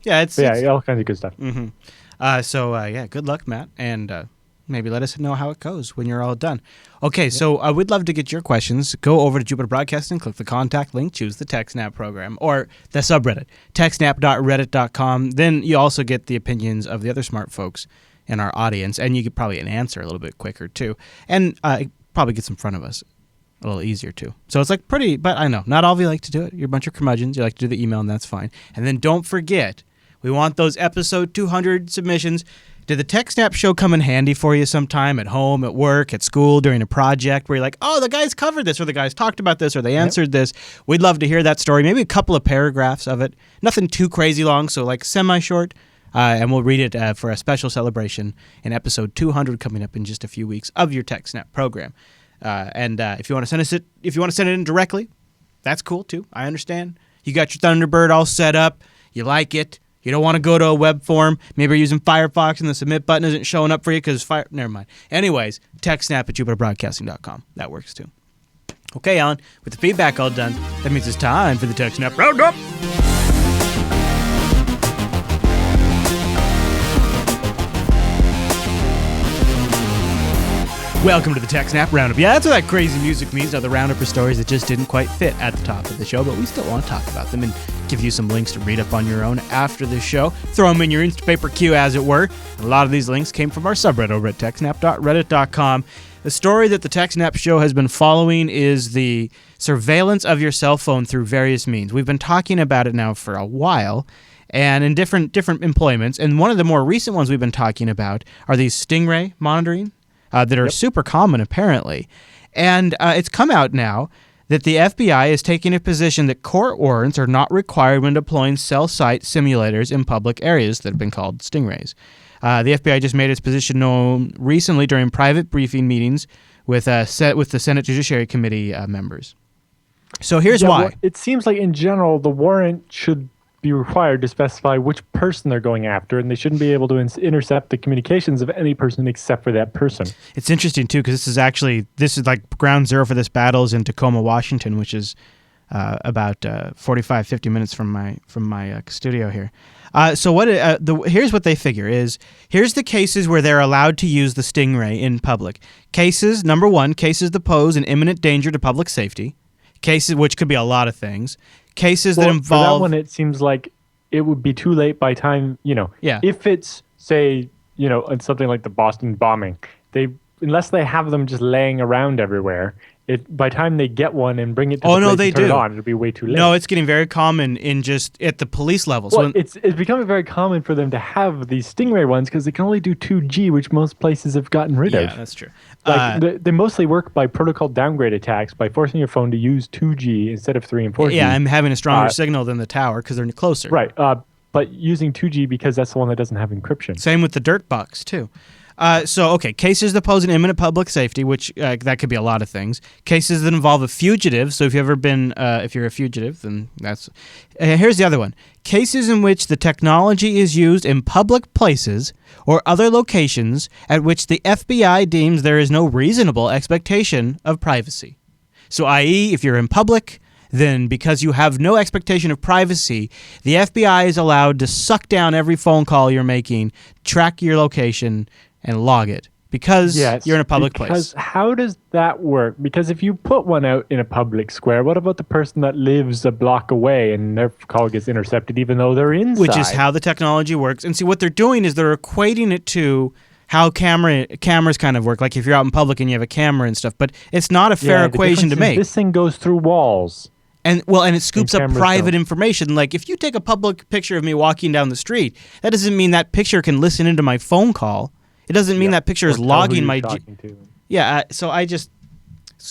Yeah, it's all kinds of good stuff. Mm-hmm. So good luck, Matt, and maybe let us know how it goes when you're all done. Okay, so I would love to get your questions. Go over to Jupiter Broadcasting, click the contact link, choose the TechSNAP program, or the subreddit, techsnap.reddit.com. Then you also get the opinions of the other smart folks in our audience, and you get probably an answer a little bit quicker, too. And it probably gets in front of us a little easier, too. So it's like pretty, but I know, not all of you like to do it. You're a bunch of curmudgeons. You like to do the email, and that's fine. And then don't forget, we want those episode 200 submissions. Did the TechSNAP show come in handy for you sometime at home, at work, at school, during a project where you're like, oh, the guys covered this, or the guys talked about this, or they answered this? We'd love to hear that story. Maybe a couple of paragraphs of it. Nothing too crazy long, so like semi-short. And we'll read it for a special celebration in episode 200 coming up in just a few weeks of your TechSNAP program. And if you want to send it in directly, that's cool too. I understand. You got your Thunderbird all set up. You like it. You don't want to go to a web form. Maybe you're using Firefox and the submit button isn't showing up for you because never mind. Anyways, TechSNAP at jupiterbroadcasting.com. That works too. Okay, Alan, with the feedback all done, that means it's time for the TechSNAP Roundup. Welcome to the TechSNAP Roundup. Yeah, that's what that crazy music means. Now, the Roundup are stories that just didn't quite fit at the top of the show, but we still want to talk about them and give you some links to read up on your own after the show. Throw them in your Instapaper queue, as it were. A lot of these links came from our subreddit over at techsnap.reddit.com. The story that the TechSNAP show has been following is the surveillance of your cell phone through various means. We've been talking about it now for a while, and in different employments. And one of the more recent ones we've been talking about are these Stingray monitoring that are super common, apparently. And it's come out now that the FBI is taking a position that court warrants are not required when deploying cell site simulators in public areas that have been called Stingrays. The FBI just made its position known recently during private briefing meetings with the Senate Judiciary Committee members. So here's why. Well, it seems like in general the warrant should be required to specify which person they're going after, and they shouldn't be able to intercept the communications of any person except for that person. It's interesting too, because this is like ground zero for this battle is in Tacoma, Washington, which is about 50 minutes from my studio here. So here's what they figure is, here's the cases where they're allowed to use the Stingray in public. Cases, number one, cases that pose an imminent danger to public safety. Cases, which could be a lot of things. Cases that involve... For that one, it seems like it would be too late by time, if it's, say, something like the Boston bombing, unless they have them just laying around everywhere, by the time they get one and bring it to the place to turn it on, it'll be way too late. No, it's getting very common in just at the police level. Well, it's becoming very common for them to have these Stingray ones because they can only do 2G, which most places have gotten rid of. Yeah, that's true. They mostly work by protocol downgrade attacks, by forcing your phone to use 2G instead of 3 and 4G. Yeah, I'm having a stronger signal than the tower because they're closer. Right, but using 2G because that's the one that doesn't have encryption. Same with the dirt box, too. Cases that pose an imminent public safety, which that could be a lot of things. Cases that involve a fugitive. So if you've ever been, if you're a fugitive, then that's... here's the other one. Cases in which the technology is used in public places or other locations at which the FBI deems there is no reasonable expectation of privacy. So i.e., if you're in public, then because you have no expectation of privacy, the FBI is allowed to suck down every phone call you're making, track your location, and log it because you're in a public place. Because how does that work? Because if you put one out in a public square, what about the person that lives a block away and their call gets intercepted even though they're inside? Which is how the technology works. And see, what they're doing is they're equating it to how cameras kind of work. Like if you're out in public and you have a camera and stuff, but it's not a fair equation to make. This thing goes through walls. And it scoops up private information. Like if you take a public picture of me walking down the street, that doesn't mean that picture can listen into my phone call. It doesn't mean that picture is logging my... So I just...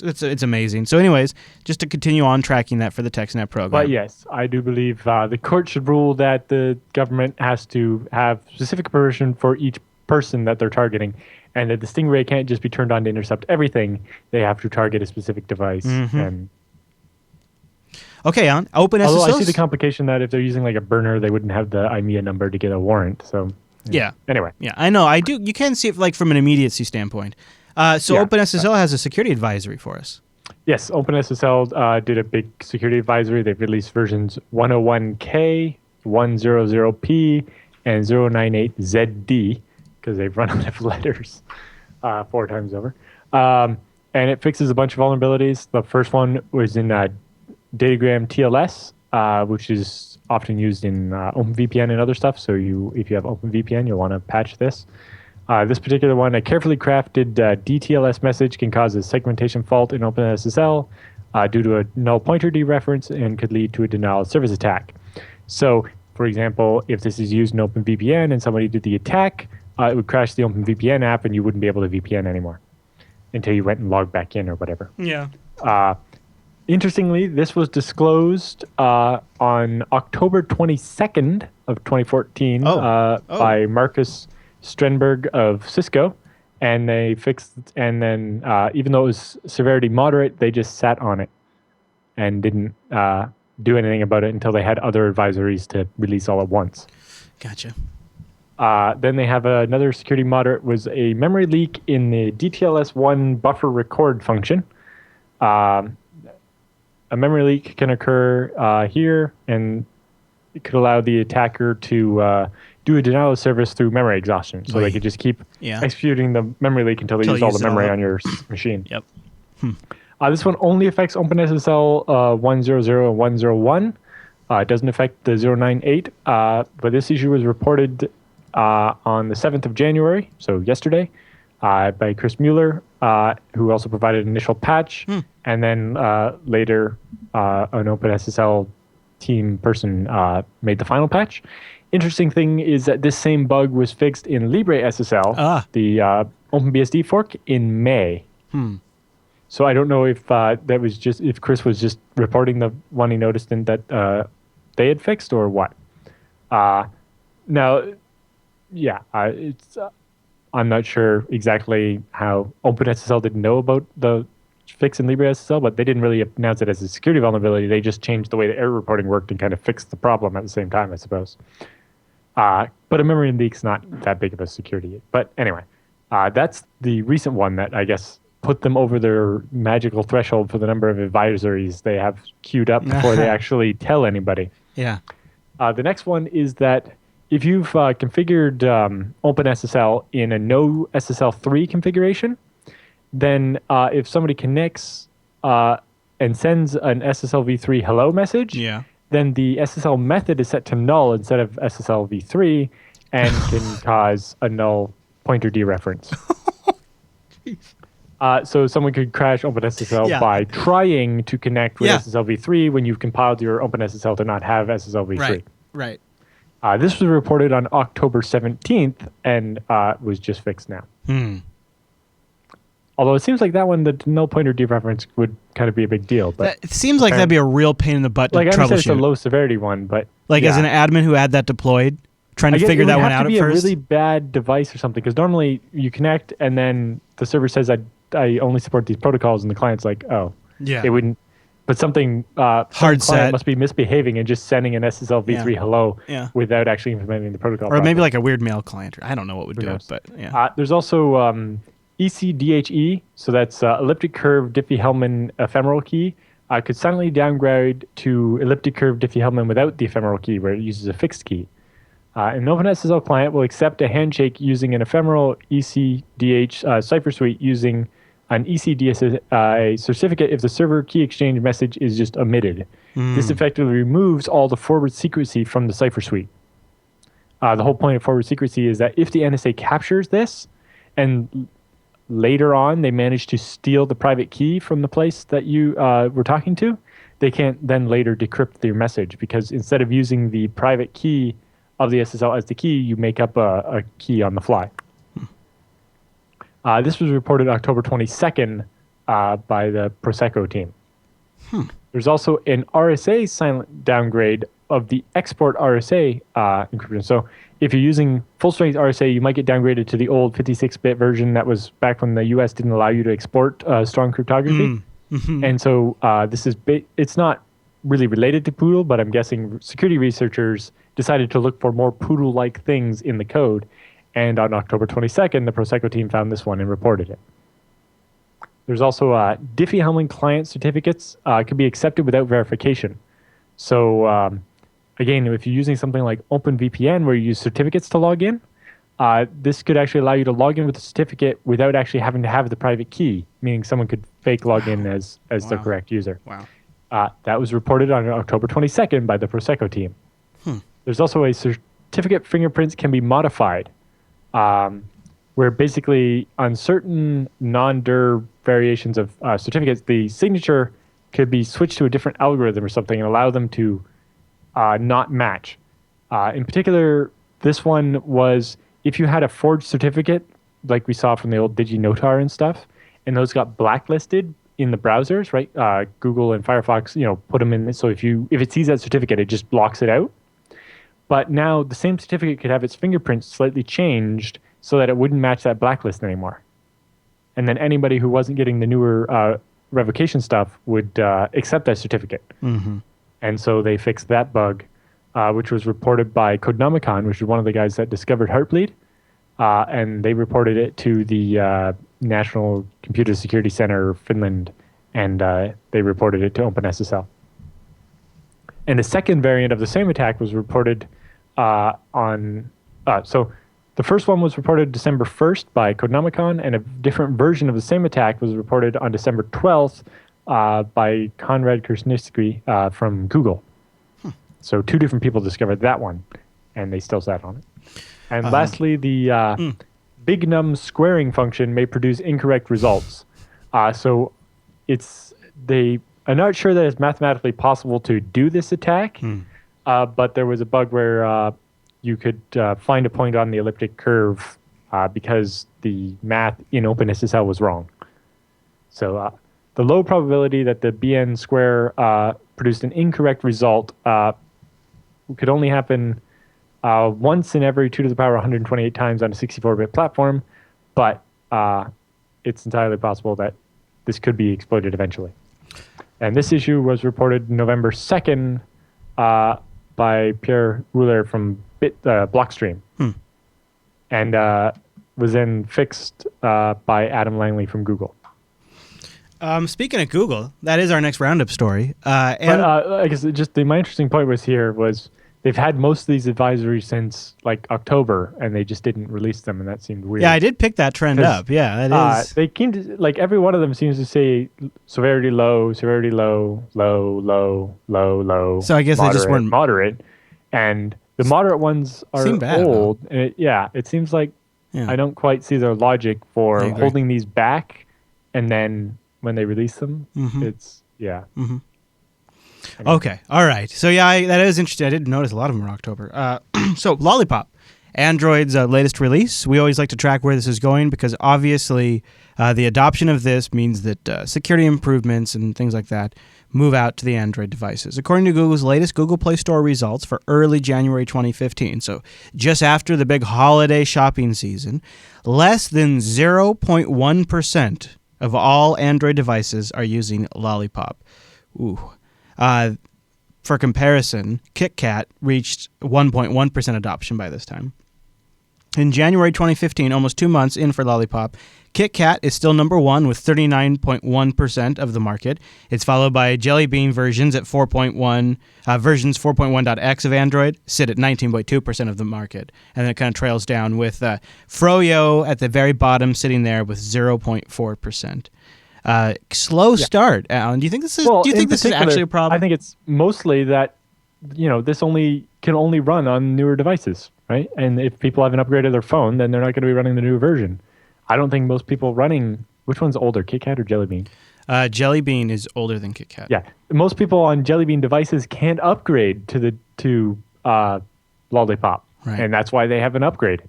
It's amazing. So anyways, just to continue on tracking that for the TechSNAP program. But yes, I do believe the court should rule that the government has to have specific permission for each person that they're targeting, and that the Stingray can't just be turned on to intercept everything. They have to target a specific device. Mm-hmm. Okay, on Although I see OpenSSLs. the complication that if they're using like a burner, they wouldn't have the IMEA number to get a warrant. So Yeah. Anyway, Yeah, I know. I do. You can see it like from an immediacy standpoint. So Yeah. OpenSSL has a security advisory for us. yes, OpenSSL did a big security advisory. They've released versions 101K, 100P, and 098ZD because they've run out of letters 4 times over. And it fixes a bunch of vulnerabilities. The first one was in Datagram TLS, which is often used in OpenVPN and other stuff. So if you have OpenVPN, you'll want to patch this. This particular one, a carefully crafted DTLS message can cause a segmentation fault in OpenSSL due to a null pointer dereference and could lead to a denial of service attack. So, for example, if this is used in OpenVPN and somebody did the attack, it would crash the OpenVPN app and you wouldn't be able to VPN anymore until you went and logged back in or whatever. Yeah. Interestingly, this was disclosed on October 22nd of 2014 by Marcus Strenberg of Cisco, and they fixed. And then, even though it was severity moderate, they just sat on it and didn't do anything about it until they had other advisories to release all at once. Gotcha. Then they have another security moderate was a memory leak in the DTLS1 buffer record function. A memory leak can occur here, and it could allow the attacker to do a denial of service through memory exhaustion. So they could just keep executing the memory leak until they use all the memory on your machine. Yep. This one only affects OpenSSL 100 and 101. It doesn't affect the 098, but this issue was reported on the 7th of January, so yesterday, by Chris Mueller, who also provided an initial patch, and then later an OpenSSL team person made the final patch. Interesting thing is that this same bug was fixed in LibreSSL, the OpenBSD fork, in May. So I don't know if that was just if Chris was just reporting the one he noticed and that they had fixed or what. Now, yeah, it's. I'm not sure exactly how OpenSSL didn't know about the fix in LibreSSL, but they didn't really announce it as a security vulnerability. They just changed the way the error reporting worked and kind of fixed the problem at the same time, I suppose. But a memory leak's not that big of a security. But anyway, that's the recent one that I guess put them over their magical threshold for the number of advisories they have queued up before they actually tell anybody. Yeah. The next one is that if you've configured OpenSSL in a no SSL3 configuration, then if somebody connects and sends an SSL v3 hello message, then the SSL method is set to null instead of SSL v3 and can cause a null pointer dereference. So someone could crash OpenSSL by trying to connect with SSL v3 when you've compiled your OpenSSL to not have SSL v3. Right. This was reported on October 17th and was just fixed now. Although it seems like that one, the null pointer dereference would kind of be a big deal. But it seems like that'd be a real pain in the butt to troubleshoot. I understand it's a low severity one, but as an admin who had that deployed, trying to figure that one out at first. It would have to be a really bad device or something, because normally you connect and then the server says I only support these protocols, and the client's like, oh, it wouldn't. But something hard set must be misbehaving and just sending an SSL v3 hello without actually implementing the protocol. Or maybe like a weird mail client. I don't know what would do it, but there's also ECDHE, so that's elliptic curve Diffie-Hellman ephemeral key. Could silently downgrade to elliptic curve Diffie-Hellman without the ephemeral key, where it uses a fixed key. An OpenSSL client will accept a handshake using an ephemeral ECDH cipher suite using an ECDS certificate if the server key exchange message is just omitted. This effectively removes all the forward secrecy from the cipher suite. The whole point of forward secrecy is that if the NSA captures this and later on they manage to steal the private key from the place that you were talking to, they can't then later decrypt your message, because instead of using the private key of the SSL as the key, you make up a key on the fly. This was reported October 22nd by the Prosecco team. There's also an RSA silent downgrade of the export RSA encryption. So if you're using full-strength RSA, you might get downgraded to the old 56-bit version that was back when the US didn't allow you to export strong cryptography. And so this is it's not really related to Poodle, but I'm guessing security researchers decided to look for more Poodle-like things in the code. And on October 22nd, the Prosecco team found this one and reported it. There's also Diffie-Hellman client certificates can be accepted without verification. So again, if you're using something like OpenVPN where you use certificates to log in, this could actually allow you to log in with a certificate without actually having to have the private key, meaning someone could fake log in as the correct user. Wow. That was reported on October 22nd by the Prosecco team. There's also a certificate fingerprints can be modified, where basically on certain non-dir variations of certificates, the signature could be switched to a different algorithm or something and allow them to not match. In particular, this one was if you had a forged certificate, like we saw from the old DigiNotar and stuff, and those got blacklisted in the browsers, right? Google and Firefox, put them in. So if it sees that certificate, it just blocks it out. But now the same certificate could have its fingerprints slightly changed so that it wouldn't match that blacklist anymore. And then anybody who wasn't getting the newer revocation stuff would accept that certificate. Mm-hmm. And so they fixed that bug, which was reported by Codenomicon, which is one of the guys that discovered Heartbleed. And they reported it to the National Computer Security Center, Finland, and they reported it to OpenSSL. And the second variant of the same attack was reported so the first one was reported December 1st by Codenomicon, and a different version of the same attack was reported on December 12th by Konrad Krasniqi from Google. So two different people discovered that one, and they still sat on it. And lastly, the big num squaring function may produce incorrect results. So I'm not sure that it's mathematically possible to do this attack, but there was a bug where you could find a point on the elliptic curve because the math in OpenSSL was wrong. So the low probability that the BN square produced an incorrect result could only happen once in every 2 to the power 128 times on a 64-bit platform, but it's entirely possible that this could be exploited eventually. And this issue was reported November 2nd by Pierre Rouler from Blockstream, and was then fixed by Adam Langley from Google. Speaking of Google, that is our next roundup story. But I guess my interesting point was they've had most of these advisories since like October, and they just didn't release them, and that seemed weird. Yeah, I did pick that trend up. Yeah, that is. They came to, like, every one of them seems to say severity low, low, low, low. So I guess moderate, they just weren't moderate, and the moderate ones are old. And it seems like I don't quite see their logic for holding these back, and then when they release them, it's Mm-hmm. Okay, all right. So that is interesting. I did notice a lot of them were October. So Lollipop, Android's latest release. We always like to track where this is going because obviously the adoption of this means that security improvements and things like that move out to the Android devices. According to Google's latest Google Play Store results for early January 2015, so just after the big holiday shopping season, less than 0.1% of all Android devices are using Lollipop. Ooh. For comparison, KitKat reached 1.1% adoption by this time. In January 2015, almost 2 months in for Lollipop, KitKat is still number one with 39.1% of the market. It's followed by Jelly Bean versions at 4.1, versions 4.1.x of Android sit at 19.2% of the market. And then it kind of trails down with Froyo at the very bottom sitting there with 0.4%. Slow start, Alan. Do you think this is? Do you think this is actually a problem? I think it's mostly that this can only run on newer devices, right? And if people haven't upgraded their phone, then they're not going to be running the new version. I don't think most people running. Which one's older, KitKat or Jelly Bean? Jelly Bean is older than KitKat. Yeah, most people on Jelly Bean devices can't upgrade to Lollipop, right. And that's why they haven't upgraded.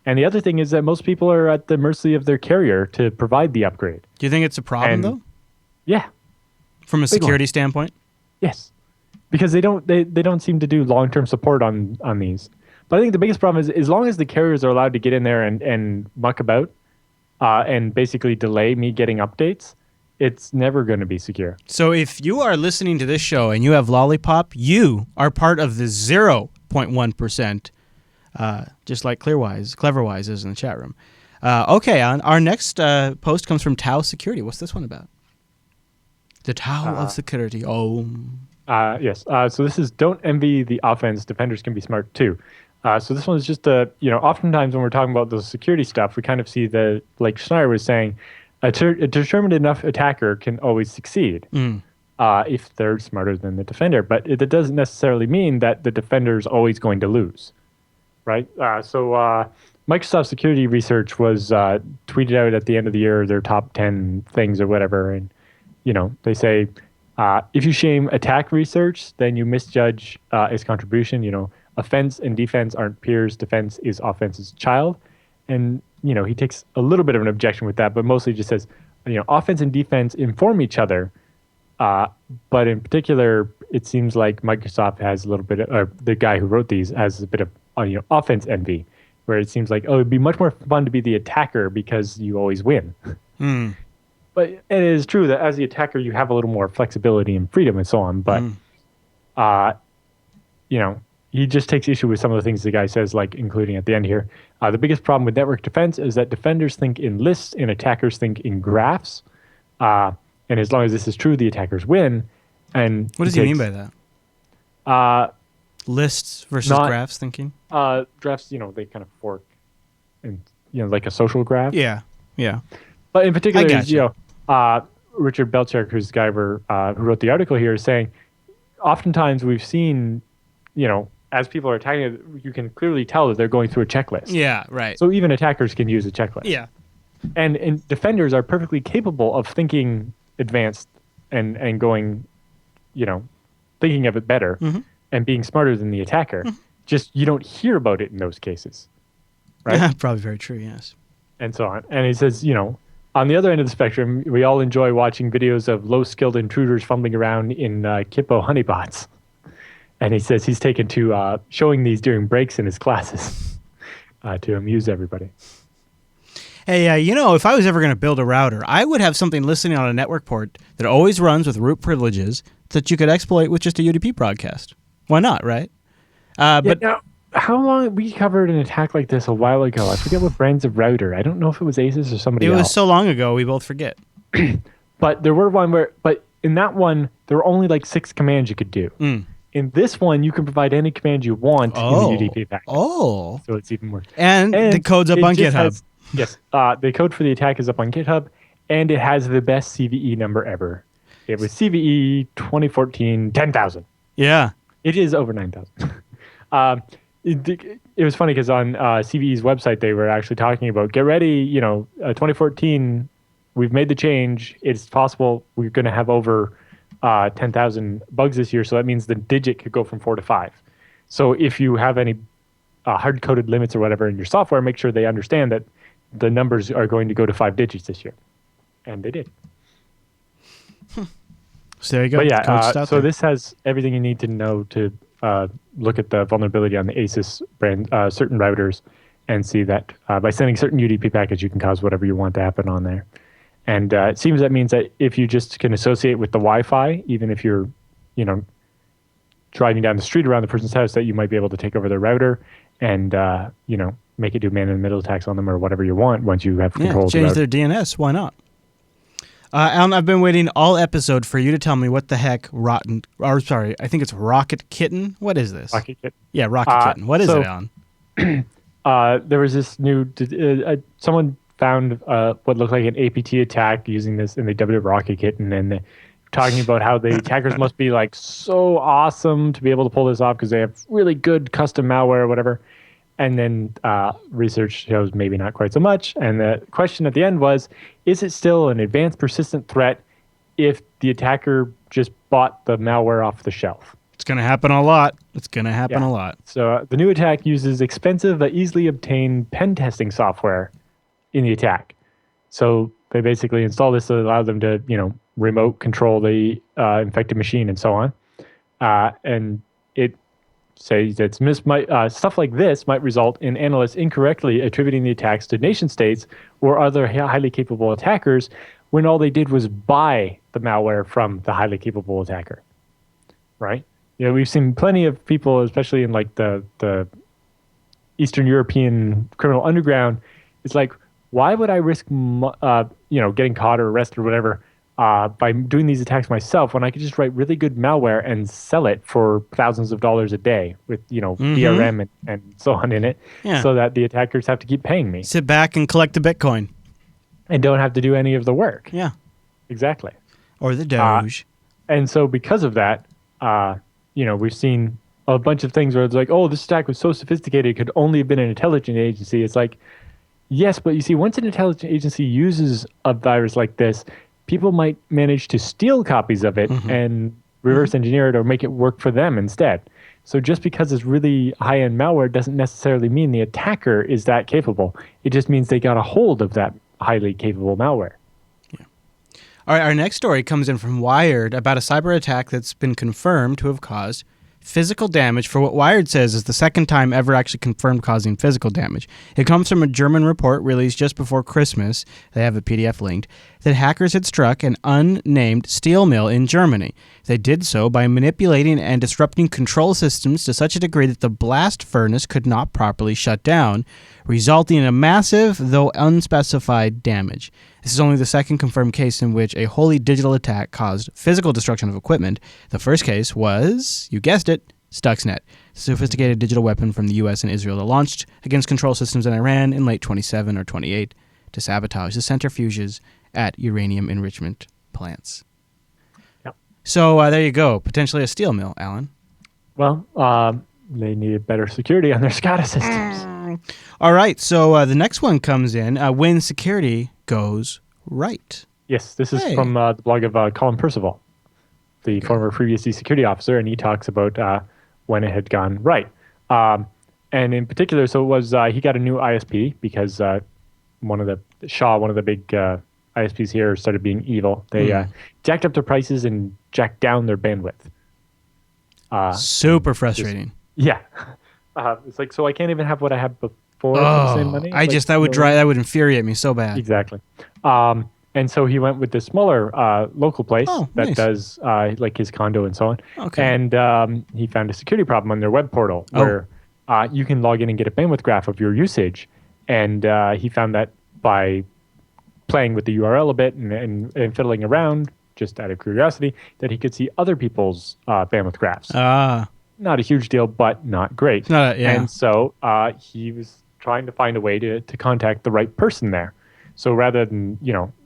And the other thing is that most people are at the mercy of their carrier to provide the upgrade. Do you think it's a problem, though? Yeah. From a security standpoint? Yes. Because they don't seem to do long-term support on these. But I think the biggest problem is as long as the carriers are allowed to get in there and muck about and basically delay me getting updates, it's never going to be secure. So if you are listening to this show and you have Lollipop, you are part of the 0.1%, just like Cleverwise is in the chat room. Okay, our next post comes from Tau Security. What's this one about? The Tau of Security. Oh. Yes. So this is don't envy the offense. Defenders can be smart too. So this one is just oftentimes when we're talking about the security stuff, we kind of see like Schneider was saying, a determined enough attacker can always succeed if they're smarter than the defender. But that doesn't necessarily mean that the defender is always going to lose, right? So Microsoft Security Research was tweeted out at the end of the year their top 10 things or whatever, and they say if you shame attack research, then you misjudge its contribution. Offense and defense aren't peers. Defense is offense's child, and he takes a little bit of an objection with that, but mostly just says, offense and defense inform each other. But in particular, it seems like Microsoft has a little bit of, the guy who wrote these has a bit of, offense envy, where it seems like, it'd be much more fun to be the attacker because you always win. But it is true that as the attacker, you have a little more flexibility and freedom and so on. But, he just takes issue with some of the things the guy says, like including at the end here. The biggest problem with network defense is that defenders think in lists and attackers think in graphs. And as long as this is true, the attackers win. And what does he mean by that? Lists versus graphs thinking? Graphs, they kind of fork, and like a social graph. Yeah. But in particular, Richard Belcher, who's the guy who wrote the article here, is saying, oftentimes we've seen, as people are attacking it, you can clearly tell that they're going through a checklist. Yeah, right. So even attackers can use a checklist. Yeah. And defenders are perfectly capable of thinking advanced and going, thinking of it better and being smarter than the attacker. Just you don't hear about it in those cases. Right? Probably very true, yes. And so on. And he says, on the other end of the spectrum, we all enjoy watching videos of low-skilled intruders fumbling around in Kippo honeypots. And he says he's taken to showing these during breaks in his classes to amuse everybody. Hey, if I was ever going to build a router, I would have something listening on a network port that always runs with root privileges that you could exploit with just a UDP broadcast. Why not, right? But now, how long we covered an attack like this a while ago? I forget what brands of router. I don't know if it was Asus or somebody else. It was so long ago, we both forget. But there were but in that one, there were only like 6 commands you could do. In this one, you can provide any command you want in the UDP package. Oh. So it's even more. And the code's up on GitHub. Yes. The code for the attack is up on GitHub, and it has the best CVE number ever. It was CVE 2014 10,000. Yeah. It is over 9,000. It was funny because on CVE's website, they were actually talking about, get ready, 2014, we've made the change. It's possible we're going to have over 10,000 bugs this year. So that means the digit could go from 4 to 5. So if you have any hard-coded limits or whatever in your software, make sure they understand that the numbers are going to go to 5 digits this year. And they did. So there you go. But yeah, so this has everything you need to know to look at the vulnerability on the Asus brand, certain routers, and see that by sending certain UDP packets, you can cause whatever you want to happen on there. And it seems that means that if you just can associate with the Wi-Fi, even if you're, driving down the street around the person's house, that you might be able to take over their router and, make it do man-in-the-middle attacks on them or whatever you want once you have control of the change router. their DNS. Why not? Alan, I've been waiting all episode for you to tell me what the heck I think it's Rocket Kitten. What is this? Rocket Kitten. Yeah, Rocket Kitten. What is it, Alan? There was this new, someone found what looked like an APT attack using this, and they dubbed it Rocket Kitten, and they're talking about how the attackers must be like so awesome to be able to pull this off because they have really good custom malware or whatever. And then research shows maybe not quite so much. And the question at the end was, is it still an advanced persistent threat if the attacker just bought the malware off the shelf? It's going to happen a lot. A lot. So the new attack uses expensive but easily obtained pen testing software in the attack. So they basically install this to allow them to, remote control the infected machine and so on. And it says that stuff like this might result in analysts incorrectly attributing the attacks to nation states or other highly capable attackers when all they did was buy the malware from the highly capable attacker, right? We've seen plenty of people, especially in like the Eastern European criminal underground. It's like, why would I risk, getting caught or arrested or whatever by doing these attacks myself when I could just write really good malware and sell it for thousands of dollars a day with, DRM and so on in it, so that the attackers have to keep paying me. Sit back and collect the Bitcoin. And don't have to do any of the work. Yeah. Exactly. Or the Doge. And so because of that, we've seen a bunch of things where it's like, oh, this attack was so sophisticated, it could only have been an intelligence agency. It's like, yes, but you see, once an intelligence agency uses a virus like this, people might manage to steal copies of it and reverse engineer it or make it work for them instead. So just because it's really high-end malware doesn't necessarily mean the attacker is that capable. It just means they got a hold of that highly capable malware. Yeah. All right, our next story comes in from Wired about a cyber attack that's been confirmed to have caused physical damage for what Wired says is the second time ever actually confirmed causing physical damage. It comes from a German report released just before Christmas, they have a PDF linked, that hackers had struck an unnamed steel mill in Germany. They did so by manipulating and disrupting control systems to such a degree that the blast furnace could not properly shut down, resulting in a massive, though unspecified, damage. This is only the second confirmed case in which a wholly digital attack caused physical destruction of equipment. The first case was, you guessed it, Stuxnet, a sophisticated digital weapon from the U.S. and Israel that launched against control systems in Iran in late 27 or 28 to sabotage the centrifuges at uranium enrichment plants. Yep. So there you go, potentially a steel mill, Alan. Well, they needed better security on their SCADA systems. All right, so the next one comes in when security goes right. Yes, this is from the blog of Colin Percival, the former FreeBSD security officer, and he talks about when it had gone right. And in particular, so it was he got a new ISP because one of the big ISPs here started being evil. They jacked up their prices and jacked down their bandwidth. Super frustrating. It's like, so I can't even have what I had before for the same money. That would infuriate me so bad. Exactly. And so he went with this smaller local place that does like his condo and so on. Okay. And he found a security problem on their web portal where you can log in and get a bandwidth graph of your usage. And he found that by playing with the URL a bit and fiddling around, just out of curiosity, that he could see other people's bandwidth graphs. Not a huge deal, but not great. And so he was trying to find a way to contact the right person there. So rather than,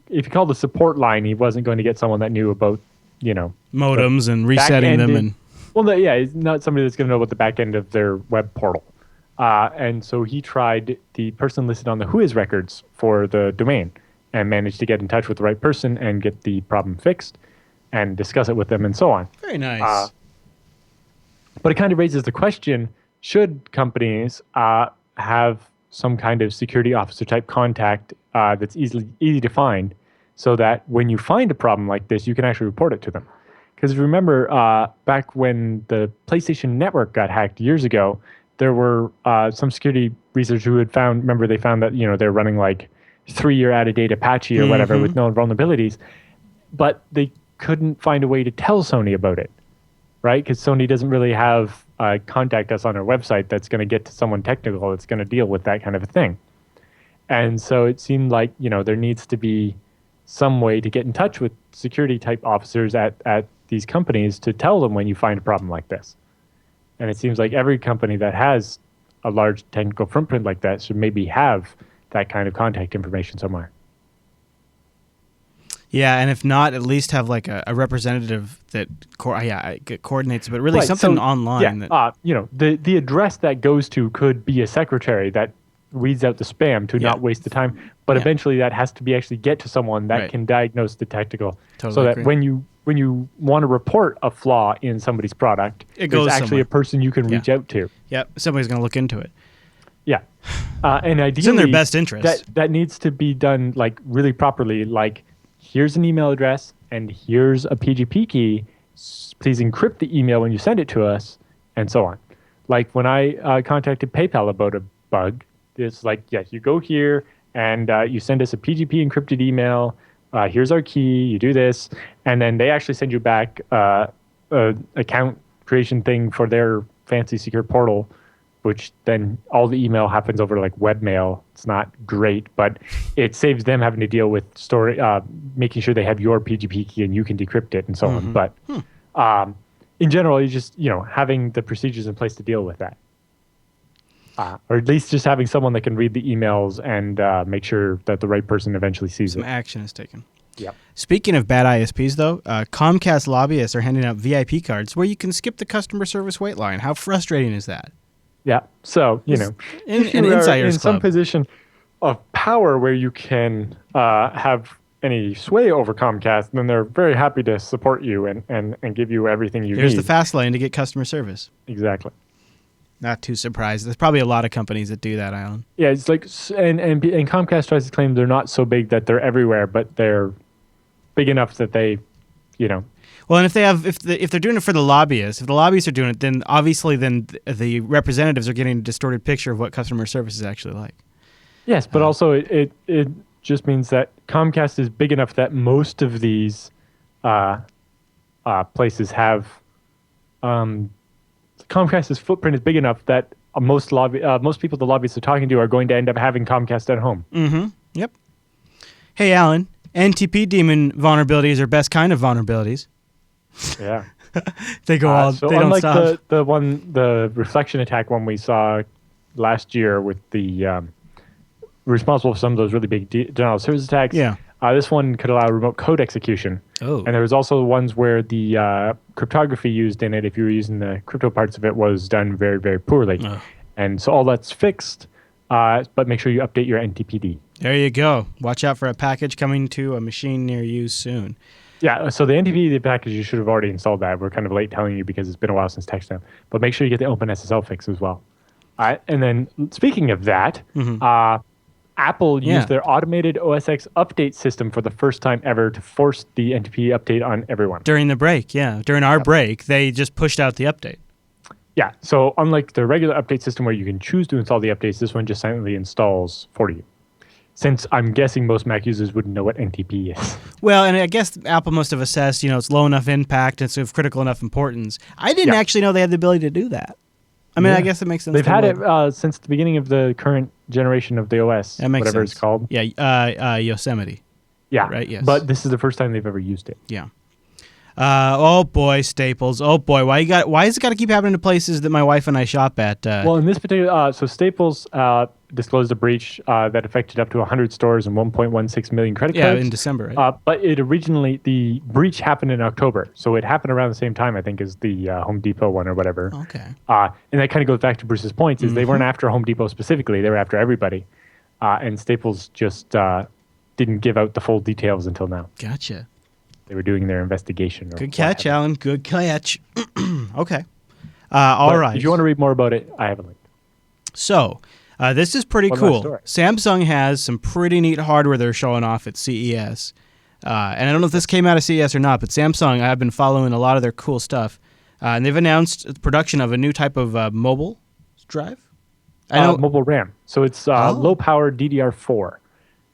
if you called the support line, he wasn't going to get someone that knew about, modems and resetting them. He's not somebody that's going to know about the back end of their web portal. And so he tried the person listed on the Whois records for the domain and managed to get in touch with the right person and get the problem fixed and discuss it with them and so on. Very nice. But it kind of raises the question, should companies have some kind of security officer type contact that's easy to find so that when you find a problem like this, you can actually report it to them? Because remember, back when the PlayStation Network got hacked years ago, there were some security researchers who had found that, they're running like 3-year out-of-date Apache or whatever with known vulnerabilities, but they couldn't find a way to tell Sony about it, right? Because Sony doesn't really have contact us on our website that's going to get to someone technical that's going to deal with that kind of a thing. And so it seemed like, there needs to be some way to get in touch with security type officers at these companies to tell them when you find a problem like this. And it seems like every company that has a large technical footprint like that should maybe have that kind of contact information somewhere. Yeah, and if not, at least have like a representative that coordinates, but really something online. The address that goes to could be a secretary that weeds out the spam to not waste the time. But eventually, that has to be actually get to someone that can diagnose the technical, so that when you want to report a flaw in somebody's product, there's actually a person you can reach out to. Yep, somebody's going to look into it. Yeah, and ideally, it's in their best interest. That needs to be done like really properly. Like, here's an email address and here's a PGP key. Please encrypt the email when you send it to us, and so on. Like when I contacted PayPal about a bug, it's like, you go here and you send us a PGP encrypted email here's our key, you do this, and then they actually send you back a account creation thing for their fancy secure portal, which then all the email happens over like webmail. It's not great, but it saves them having to deal with making sure they have your PGP key and you can decrypt it and so on. But in general, you just, having the procedures in place to deal with that. Or at least just having someone that can read the emails and make sure that the right person eventually sees Some it. action is taken. Yep. Speaking of bad ISPs, though, Comcast lobbyists are handing out VIP cards where you can skip the customer service wait line. How frustrating is that? Yeah. So, if you are in some position of power where you can have any sway over Comcast, then they're very happy to support you and give you everything you need. Here's the fast lane to get customer service. Exactly. Not too surprised. There's probably a lot of companies that do that, Alan. Yeah, it's like, and Comcast tries to claim they're not so big that they're everywhere, but they're big enough that they, Well, and if they're doing it for the lobbyists, if the lobbyists are doing it, then obviously the representatives are getting a distorted picture of what customer service is actually like. Yes, but also it just means that Comcast is big enough that most of these places have Comcast's footprint is big enough that most people the lobbyists are talking to are going to end up having Comcast at home. Mm-hmm. Yep. Hey, Alan, NTP daemon vulnerabilities are best kind of vulnerabilities. Yeah. They go all. So they don't unlike stop. the reflection attack one we saw last year with the responsible for some of those really big denial of service attacks. Yeah. This one could allow remote code execution. Oh. And there was also ones where the cryptography used in it, if you were using the crypto parts of it, was done very, very poorly. Oh. And so all that's fixed, but make sure you update your NTPD. There you go. Watch out for a package coming to a machine near you soon. Yeah, so the NTPD package, you should have already installed that. We're kind of late telling you because it's been a while since TechSNAP. But make sure you get the OpenSSL fix as well. And then speaking of that, Apple used their automated OS X update system for the first time ever to force the NTP update on everyone. During the break, yeah. During our break, they just pushed out the update. Yeah, so unlike the regular update system where you can choose to install the updates, this one just silently installs for you. Since I'm guessing most Mac users wouldn't know what NTP is. Well, and I guess Apple must have assessed, it's low enough impact and it's of critical enough importance. I didn't actually know they had the ability to do that. I mean, I guess it makes sense. They've had it since the beginning of the current generation of the OS, that makes whatever sense. it's called. Yeah, Yosemite. Yeah, right. Yes, but this is the first time they've ever used it. Yeah. Oh boy, Staples. Oh boy, why has it got to keep happening to places that my wife and I shop at? Well, in this particular, so Staples disclosed a breach that affected up to 100 stores and 1.16 million credit cards. Yeah, in December, right? But the breach happened in October, so it happened around the same time, I think, as the Home Depot one or whatever. Okay. And that kind of goes back to Bruce's points, is they weren't after Home Depot specifically, they were after everybody. And Staples just didn't give out the full details until now. Gotcha. They were doing their investigation. Good catch, Alan. Good catch. Okay. All right. If you want to read more about it, I have a link. So, this is pretty cool. Samsung has some pretty neat hardware they're showing off at CES. And I don't know if this came out of CES or not, but Samsung, I've been following a lot of their cool stuff. And they've announced the production of a new type of mobile drive. Mobile RAM. So it's low-power DDR4.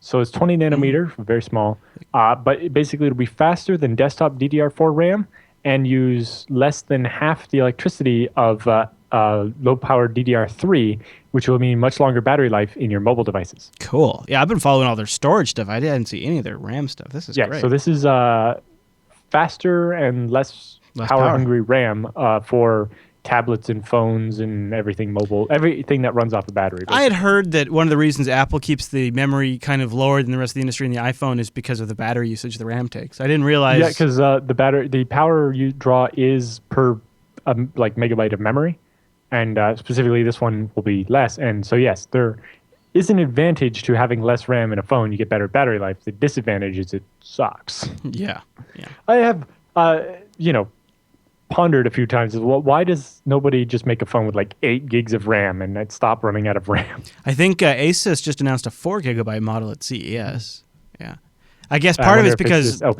So it's 20 nanometer, very small. But basically, it'll be faster than desktop DDR4 RAM and use less than half the electricity of low-power DDR3, which will mean much longer battery life in your mobile devices. Cool. Yeah, I've been following all their storage stuff. I didn't see any of their RAM stuff. This is great. So this is faster and less power-hungry RAM for tablets and phones and everything mobile, everything that runs off a battery. Basically. I had heard that one of the reasons Apple keeps the memory kind of lower than the rest of the industry in the iPhone is because of the battery usage the RAM takes. I didn't realize. Yeah, because the power you draw is per megabyte of memory, and specifically this one will be less. And so yes, there is an advantage to having less RAM in a phone. You get better battery life. The disadvantage is it sucks. Yeah. I have pondered a few times is, well, why does nobody just make a phone with like 8 gigs of RAM and it stop running out of RAM? I think Asus just announced a 4 gigabyte model at CES. Yeah, I guess part of it's because on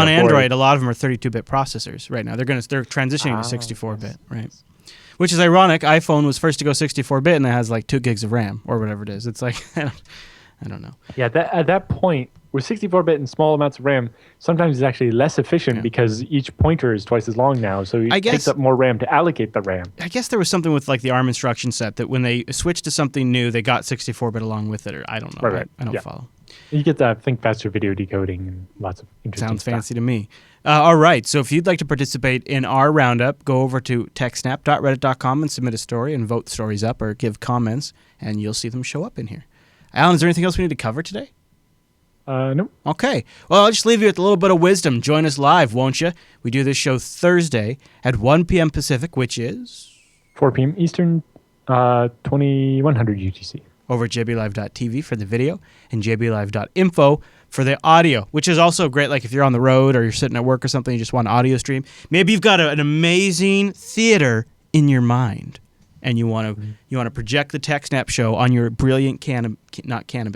Android a lot of them are 32-bit processors right now. They're transitioning to 64-bit, right? Which is ironic. iPhone was first to go 64-bit and it has like 2 gigs of RAM or whatever it is. It's like I I don't know. Yeah, at that point, with 64-bit and small amounts of RAM, sometimes it's actually less efficient because each pointer is twice as long now, so it takes up more RAM to allocate the RAM. I guess there was something with like the ARM instruction set that when they switched to something new, they got 64-bit along with it, or I don't know. Right. I don't follow. You get that think faster video decoding and lots of interesting Sounds stuff. fancy to me. All right, so if you'd like to participate in our roundup, go over to techsnap.reddit.com and submit a story and vote stories up or give comments, and you'll see them show up in here. Alan, is there anything else we need to cover today? No. Okay. Well, I'll just leave you with a little bit of wisdom. Join us live, won't you? We do this show Thursday at 1 p.m. Pacific, which is 4 p.m. Eastern, 2100 UTC. Over at jblive.tv for the video and jblive.info for the audio, which is also great. Like if you're on the road or you're sitting at work or something, you just want an audio stream. Maybe you've got an amazing theater in your mind, and you want to project the TechSNAP show on your brilliant canvas,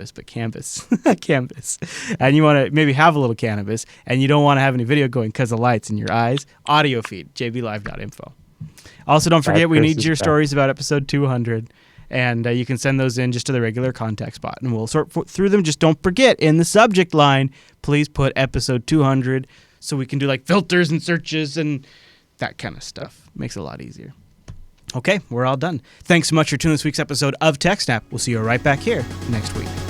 canvas, and you want to maybe have a little canvas, and you don't want to have any video going because of lights in your eyes. Audio feed, jblive.info. Also, don't forget we need your stories about episode 200. And you can send those in just to the regular contact spot, and we'll sort through them. Just don't forget, in the subject line, please put episode 200 so we can do like filters and searches and that kind of stuff. Makes it a lot easier. Okay, we're all done. Thanks so much for tuning in this week's episode of TechSNAP. We'll see you right back here next week.